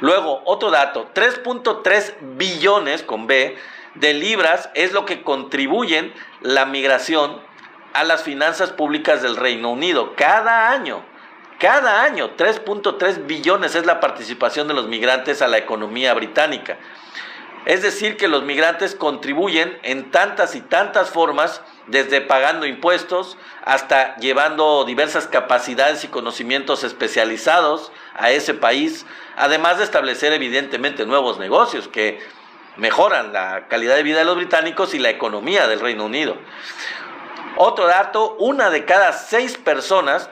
Luego, otro dato, 3.3 billones con B de libras es lo que contribuyen la migración a las finanzas públicas del Reino Unido. Cada año, 3.3 billones es la participación de los migrantes a la economía británica. Es decir, que los migrantes contribuyen en tantas y tantas formas, desde pagando impuestos hasta llevando diversas capacidades y conocimientos especializados a ese país, además de establecer evidentemente nuevos negocios que mejoran la calidad de vida de los británicos y la economía del Reino Unido. Otro dato, 1 de cada 6 personas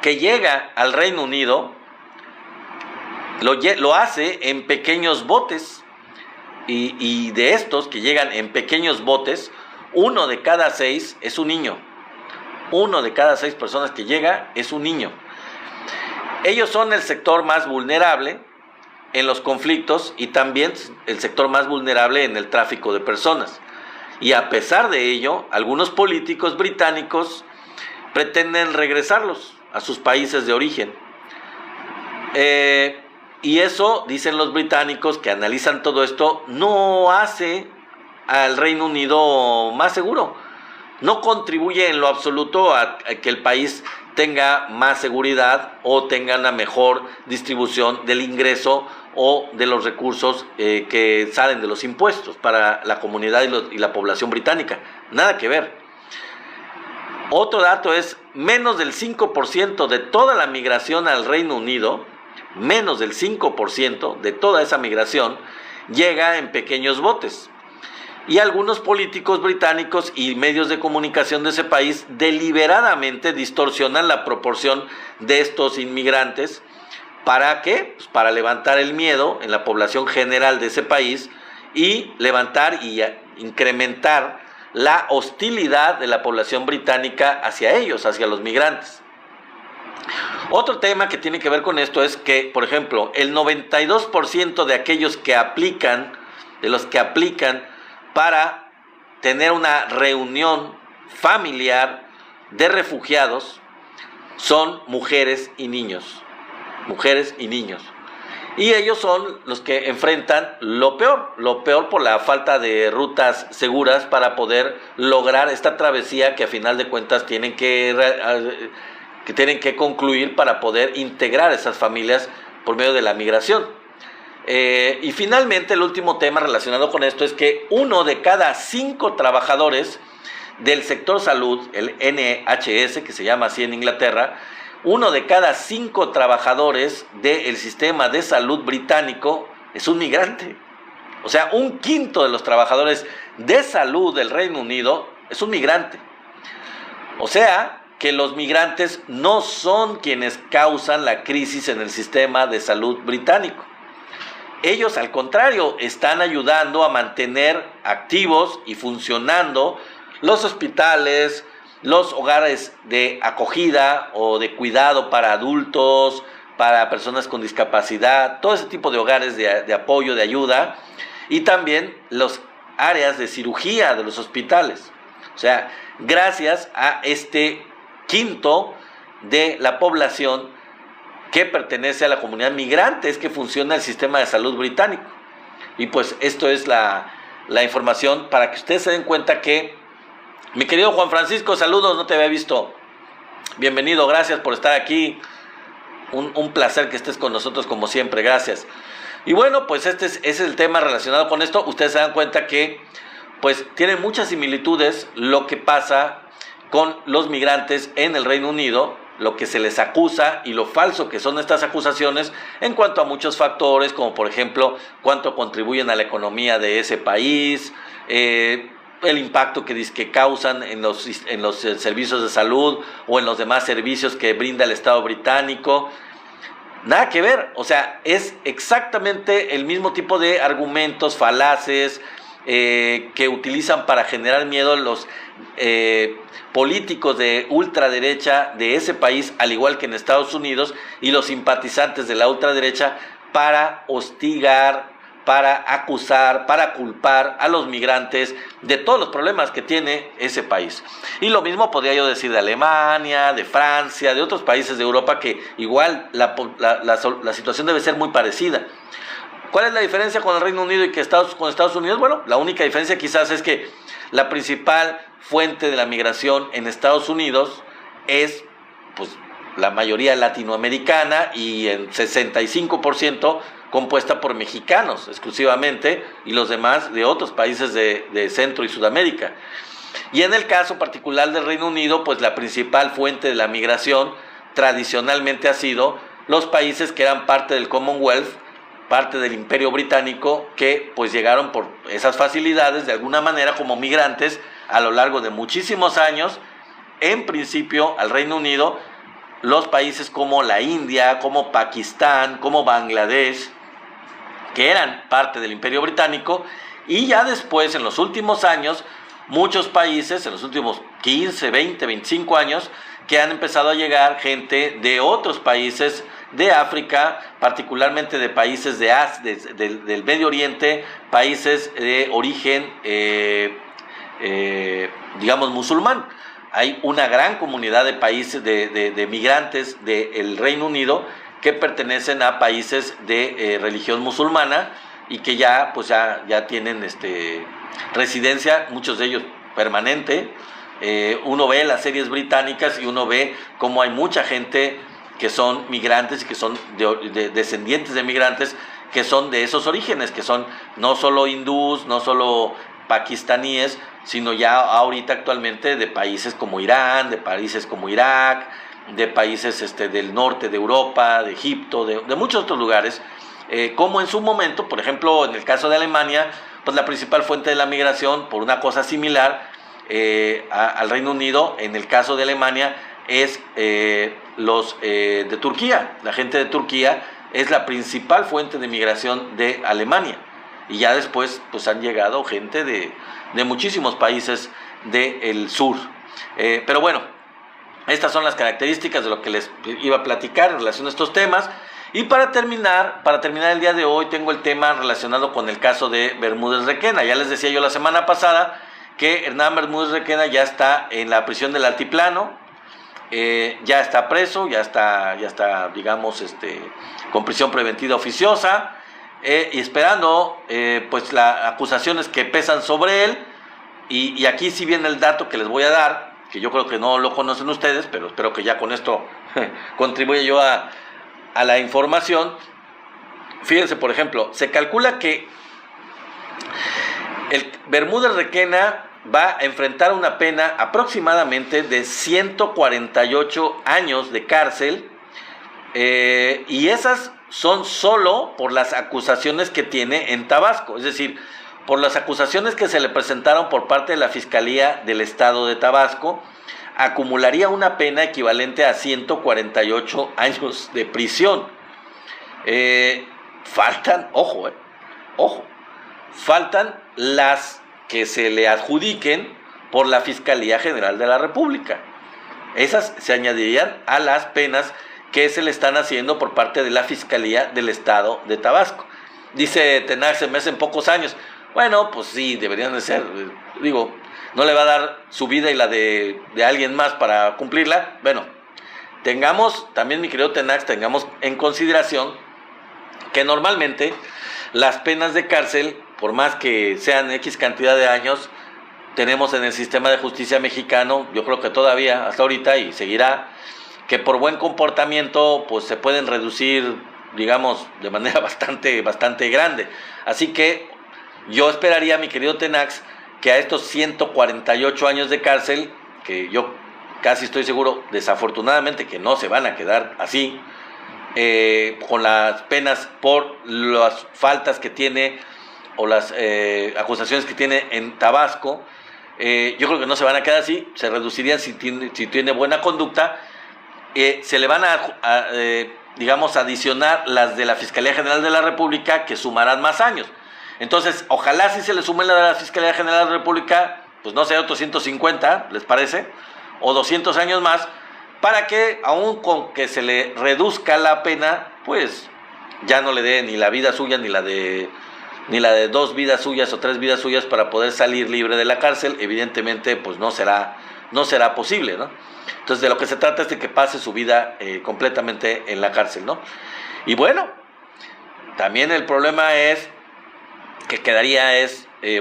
que llega al Reino Unido lo hace en pequeños botes. Y de estos que llegan en pequeños botes, 1 de cada 6 es un niño. 1 de cada 6 personas que llega es un niño. Ellos son el sector más vulnerable en los conflictos y también el sector más vulnerable en el tráfico de personas. Y a pesar de ello, algunos políticos británicos pretenden regresarlos a sus países de origen. Y eso, dicen los británicos que analizan todo esto, no hace al Reino Unido más seguro. No contribuye en lo absoluto a que el país tenga más seguridad o tenga una mejor distribución del ingreso o de los recursos que salen de los impuestos para la comunidad y la población británica. Nada que ver. Otro dato es, menos del 5% de toda la migración al Reino Unido, menos del 5% de toda esa migración llega en pequeños botes. Y algunos políticos británicos y medios de comunicación de ese país deliberadamente distorsionan la proporción de estos inmigrantes. ¿Para qué? Pues para levantar el miedo en la población general de ese país y levantar y incrementar la hostilidad de la población británica hacia ellos, hacia los migrantes. Otro tema que tiene que ver con esto es que, por ejemplo, el 92% de aquellos que aplican, de los que aplican para tener una reunión familiar de refugiados, son mujeres y niños. Mujeres y niños. Y ellos son los que enfrentan lo peor por la falta de rutas seguras para poder lograr esta travesía que a final de cuentas tienen que concluir para poder integrar a esas familias por medio de la migración. Y finalmente el último tema relacionado con esto es que 1 de cada 5 trabajadores del sector salud, el NHS, que se llama así en Inglaterra, 1 de cada 5 trabajadores del sistema de salud británico es un migrante. O sea, 1/5 de los trabajadores de salud del Reino Unido es un migrante. O sea, que los migrantes no son quienes causan la crisis en el sistema de salud británico. Ellos, al contrario, están ayudando a mantener activos y funcionando los hospitales, los hogares de acogida o de cuidado para adultos, para personas con discapacidad, todo ese tipo de hogares de apoyo, de ayuda, y también las áreas de cirugía de los hospitales. O sea, gracias a este 1/5 de la población que pertenece a la comunidad migrante es que funciona el sistema de salud británico. Y pues esto es la información para que ustedes se den cuenta que, mi querido Juan Francisco, saludos, no te había visto. Bienvenido, gracias por estar aquí. Un placer que estés con nosotros como siempre, gracias. Y bueno, pues ese es el tema relacionado con esto. Ustedes se dan cuenta que pues tienen muchas similitudes lo que pasa con los migrantes en el Reino Unido, lo que se les acusa y lo falso que son estas acusaciones en cuanto a muchos factores, como por ejemplo cuánto contribuyen a la economía de ese país, el impacto que causan en los servicios de salud o en los demás servicios que brinda el Estado británico. Nada que ver, o sea, es exactamente el mismo tipo de argumentos falaces que utilizan para generar miedo los políticos de ultraderecha de ese país, al igual que en Estados Unidos, y los simpatizantes de la ultraderecha para hostigar, para acusar, para culpar a los migrantes de todos los problemas que tiene ese país. Y lo mismo podría yo decir de Alemania, de Francia, de otros países de Europa, que igual la situación debe ser muy parecida. ¿Cuál es la diferencia con el Reino Unido y con Estados Unidos? Bueno, la única diferencia quizás es que la principal fuente de la migración en Estados Unidos es pues la mayoría latinoamericana y en 65% compuesta por mexicanos exclusivamente, y los demás de otros países de Centro y Sudamérica. Y en el caso particular del Reino Unido, pues la principal fuente de la migración tradicionalmente ha sido los países que eran parte del Commonwealth, parte del Imperio Británico, que pues llegaron por esas facilidades de alguna manera como migrantes a lo largo de muchísimos años, en principio al Reino Unido. Los países como la India, como Pakistán, como Bangladesh, que eran parte del Imperio Británico, y ya después, en los últimos años, muchos países, en los últimos 15, 20, 25 años, que han empezado a llegar gente de otros países de África, particularmente de países del Medio Oriente, países de origen, digamos, musulmán. Hay una gran comunidad de países, de migrantes del Reino Unido que pertenecen a países de religión musulmana y que ya tienen residencia, muchos de ellos permanente. Uno ve las series británicas y uno ve cómo hay mucha gente que son migrantes y que son descendientes de migrantes que son de esos orígenes, que son no solo hindús, no solo pakistaníes, sino ya ahorita actualmente de países como Irán, de países como Irak, de países del norte de Europa, de Egipto, de muchos otros lugares, como en su momento, por ejemplo, en el caso de Alemania, pues la principal fuente de la migración, por una cosa similar al Reino Unido, en el caso de Alemania, es los de Turquía. La gente de Turquía es la principal fuente de migración de Alemania. Y ya después pues han llegado gente de muchísimos países del sur. Pero bueno, estas son las características de lo que les iba a platicar en relación a estos temas. Y para terminar el día de hoy, tengo el tema relacionado con el caso de Bermúdez Requena. Ya les decía yo la semana pasada que Hernán Bermúdez Requena ya está en la prisión del Altiplano, ya está preso, ya está digamos, con prisión preventiva oficiosa, y esperando pues las acusaciones que pesan sobre él. Y aquí sí viene el dato que les voy a dar, que yo creo que no lo conocen ustedes, pero espero que ya con esto contribuya yo a la información. Fíjense, por ejemplo, se calcula que el Bermúdez Requena va a enfrentar una pena aproximadamente de 148 años de cárcel, y esas son solo por las acusaciones que tiene en Tabasco, es decir, por las acusaciones que se le presentaron por parte de la Fiscalía del Estado de Tabasco. Acumularía una pena equivalente a 148 años de prisión. Faltan, ojo, faltan las que se le adjudiquen por la Fiscalía General de la República. Esas se añadirían a las penas que se le están haciendo por parte de la Fiscalía del Estado de Tabasco. Dice Tenax, se me hacen pocos años. Bueno, pues sí, deberían de ser, digo, no le va a dar su vida y la de alguien más para cumplirla. Bueno, tengamos, también mi querido Tenax, tengamos en consideración que normalmente las penas de cárcel, por más que sean X cantidad de años, tenemos en el sistema de justicia mexicano, yo creo que todavía hasta ahorita y seguirá, que por buen comportamiento pues se pueden reducir, digamos, de manera bastante grande. Así que yo esperaría, mi querido Tenax, que a estos 148 años de cárcel, que yo casi estoy seguro, desafortunadamente, que no se van a quedar así, con las penas por las faltas que tiene o las acusaciones que tiene en Tabasco, yo creo que no se van a quedar así, se reducirían si tiene buena conducta. Se le van a digamos, adicionar las de la Fiscalía General de la República, que sumarán más años. Entonces, ojalá si se le sume la de la Fiscalía General de la República, pues no sé, otros 150, ¿les parece? O 200 años más, para que, aun con que se le reduzca la pena, pues ya no le dé ni la vida suya, ni la de 2 vidas suyas o 3 vidas suyas para poder salir libre de la cárcel. Evidentemente, pues no será posible, ¿no? Entonces, de lo que se trata es de que pase su vida completamente en la cárcel, ¿no? Y bueno, También el problema es que quedaría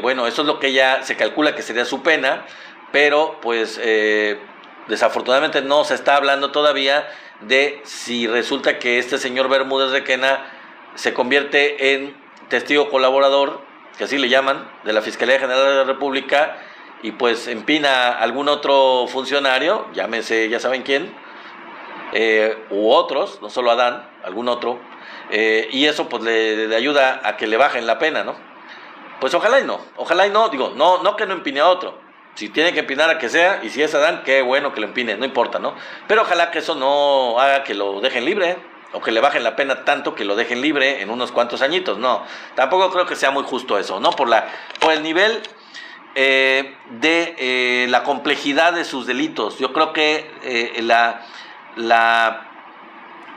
bueno, eso es lo que ya se calcula que sería su pena, pero pues desafortunadamente no se está hablando todavía de si resulta que este señor Bermúdez Requena se convierte en testigo colaborador, que así le llaman, de la Fiscalía General de la República, y pues empina a algún otro funcionario, llámese, ya saben quién, u otros, no solo Adán, algún otro, y eso pues le ayuda a que le bajen la pena, ¿no? Pues ojalá y no, digo, no que no empine a otro, si tiene que empinar a que sea, y si es Adán, qué bueno que lo empine, no importa, ¿no? Pero ojalá que eso no haga que lo dejen libre, o que le bajen la pena tanto que lo dejen libre en unos cuantos añitos, no, tampoco creo que sea muy justo eso, ¿no? Por el nivel de la complejidad de sus delitos. Yo creo que la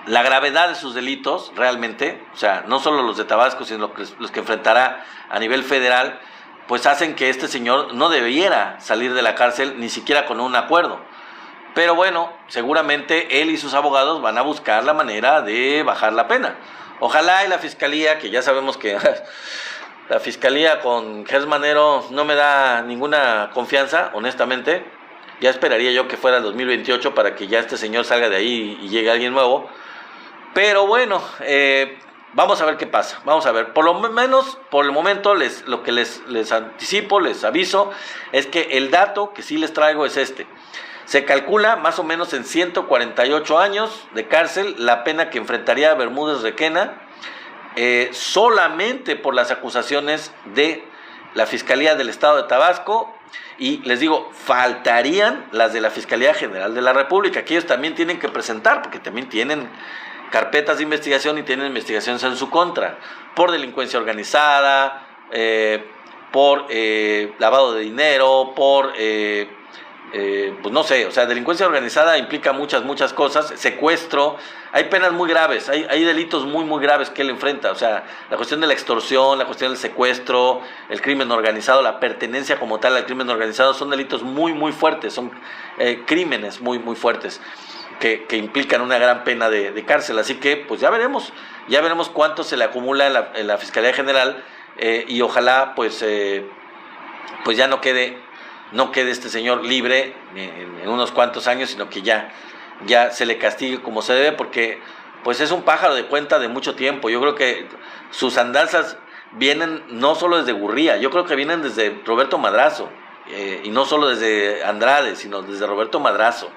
gravedad de sus delitos realmente, o sea, no solo los de Tabasco, sino los que enfrentará a nivel federal, pues hacen que este señor no debiera salir de la cárcel ni siquiera con un acuerdo. Pero bueno, seguramente él y sus abogados van a buscar la manera de bajar la pena. Ojalá y la fiscalía, que ya sabemos que la fiscalía con Gers Manero no me da ninguna confianza, honestamente. Ya esperaría yo que fuera el 2028 para que ya este señor salga de ahí y llegue alguien nuevo. Pero bueno, vamos a ver qué pasa. Vamos a ver. Por lo menos, por el momento, lo que les anticipo, les aviso, es que el dato que sí les traigo es este. Se calcula más o menos en 148 años de cárcel la pena que enfrentaría Bermúdez Requena, solamente por las acusaciones de la Fiscalía del Estado de Tabasco. Y les digo, faltarían las de la Fiscalía General de la República, que ellos también tienen que presentar, porque también tienen carpetas de investigación y tienen investigaciones en su contra, por delincuencia organizada, por lavado de dinero, por pues no sé, o sea, delincuencia organizada implica muchas cosas, secuestro, hay penas muy graves, hay delitos muy graves que él enfrenta, o sea, la cuestión de la extorsión, la cuestión del secuestro, el crimen organizado, la pertenencia como tal al crimen organizado, son delitos muy fuertes, son crímenes muy fuertes que implican una gran pena de cárcel, así que pues ya veremos cuánto se le acumula en la Fiscalía General, y ojalá pues ya no quede este señor libre en unos cuantos años, sino que ya se le castigue como se debe, porque pues es un pájaro de cuenta de mucho tiempo. Yo creo que sus andanzas vienen no solo desde Gurría, yo creo que vienen desde Roberto Madrazo, y no solo desde Andrade, sino desde Roberto Madrazo.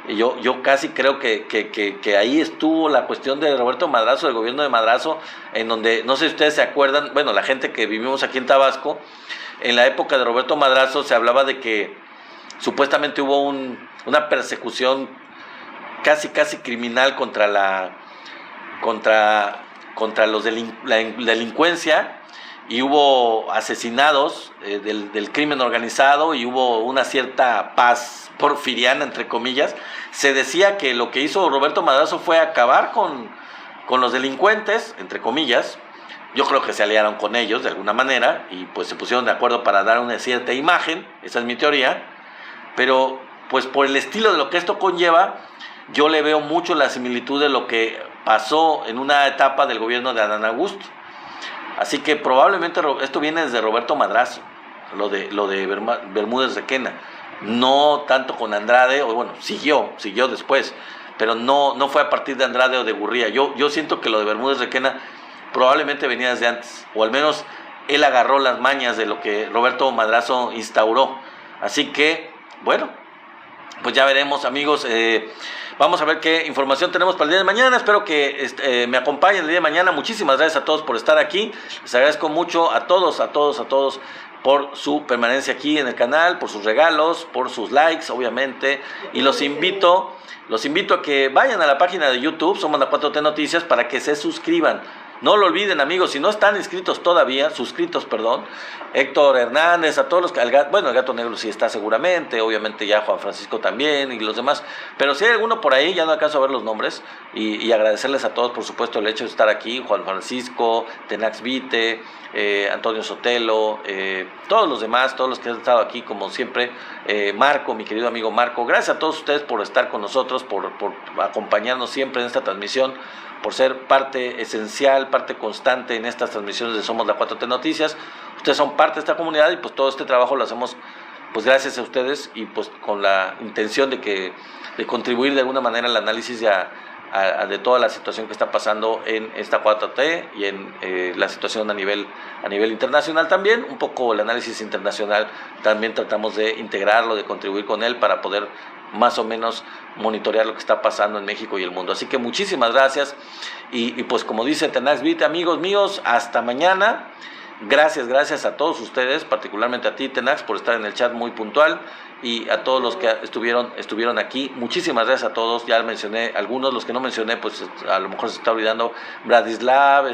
Yo casi creo que ahí estuvo la cuestión de Roberto Madrazo, del gobierno de Madrazo, en donde, no sé si ustedes se acuerdan, bueno, la gente que vivimos aquí en Tabasco, en la época de Roberto Madrazo se hablaba de que supuestamente hubo una persecución casi criminal contra la delincuencia, y hubo asesinados del crimen organizado, y hubo una cierta paz porfiriana, entre comillas. Se decía que lo que hizo Roberto Madrazo fue acabar con los delincuentes, entre comillas. Yo creo que se aliaron con ellos de alguna manera y pues se pusieron de acuerdo para dar una cierta imagen, esa es mi teoría, pero pues por el estilo de lo que esto conlleva, yo le veo mucho la similitud de lo que pasó en una etapa del gobierno de Adán Augusto. Así que probablemente esto viene desde Roberto Madrazo, lo de Bermúdez Requena, no tanto con Andrade, o bueno, siguió después, pero no fue a partir de Andrade o de Gurría. Yo siento que lo de Bermúdez Requena probablemente venía desde antes, o al menos él agarró las mañas de lo que Roberto Madrazo instauró. Así que, bueno, pues ya veremos, amigos. Vamos a ver qué información tenemos para el día de mañana. Espero que me acompañen el día de mañana. Muchísimas gracias a todos por estar aquí. Les agradezco mucho a todos por su permanencia aquí en el canal, por sus regalos, por sus likes, obviamente. Y los invito a que vayan a la página de YouTube, Somos la 4T Noticias, para que se suscriban. No lo olviden, amigos, si no están suscritos, Héctor Hernández, a todos los que, el Gato Negro sí está seguramente, obviamente ya Juan Francisco también y los demás, pero si hay alguno por ahí, ya no alcanzo a ver los nombres, y agradecerles a todos, por supuesto, el hecho de estar aquí, Juan Francisco, Tenax Vite, Antonio Sotelo, todos los demás, todos los que han estado aquí, como siempre, Marco, mi querido amigo Marco, gracias a todos ustedes por estar con nosotros, por acompañarnos siempre en esta transmisión, por ser parte esencial, parte constante en estas transmisiones de Somos la 4T Noticias. Ustedes son parte de esta comunidad y pues todo este trabajo lo hacemos pues gracias a ustedes y pues con la intención de contribuir de alguna manera al análisis de toda la situación que está pasando en esta 4T y en la situación a nivel internacional también. Un poco el análisis internacional también tratamos de integrarlo, de contribuir con él para poder más o menos monitorear lo que está pasando en México y el mundo. Así que muchísimas gracias y pues como dice Tenax Beat, amigos míos, hasta mañana. Gracias a todos ustedes, particularmente a ti, Tenax, por estar en el chat muy puntual, y a todos los que estuvieron aquí. Muchísimas gracias a todos. Ya mencioné algunos, los que no mencioné, pues a lo mejor se está olvidando. Bradislav,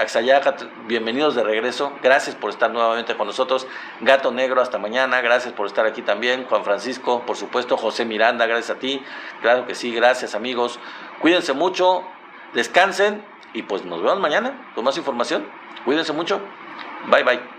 Axayaca, bienvenidos de regreso. Gracias por estar nuevamente con nosotros. Gato Negro, hasta mañana. Gracias por estar aquí también. Juan Francisco, por supuesto. José Miranda, gracias a ti. Claro que sí, gracias, amigos. Cuídense mucho, descansen y pues nos vemos mañana con más información. Cuídense mucho. Bye, bye.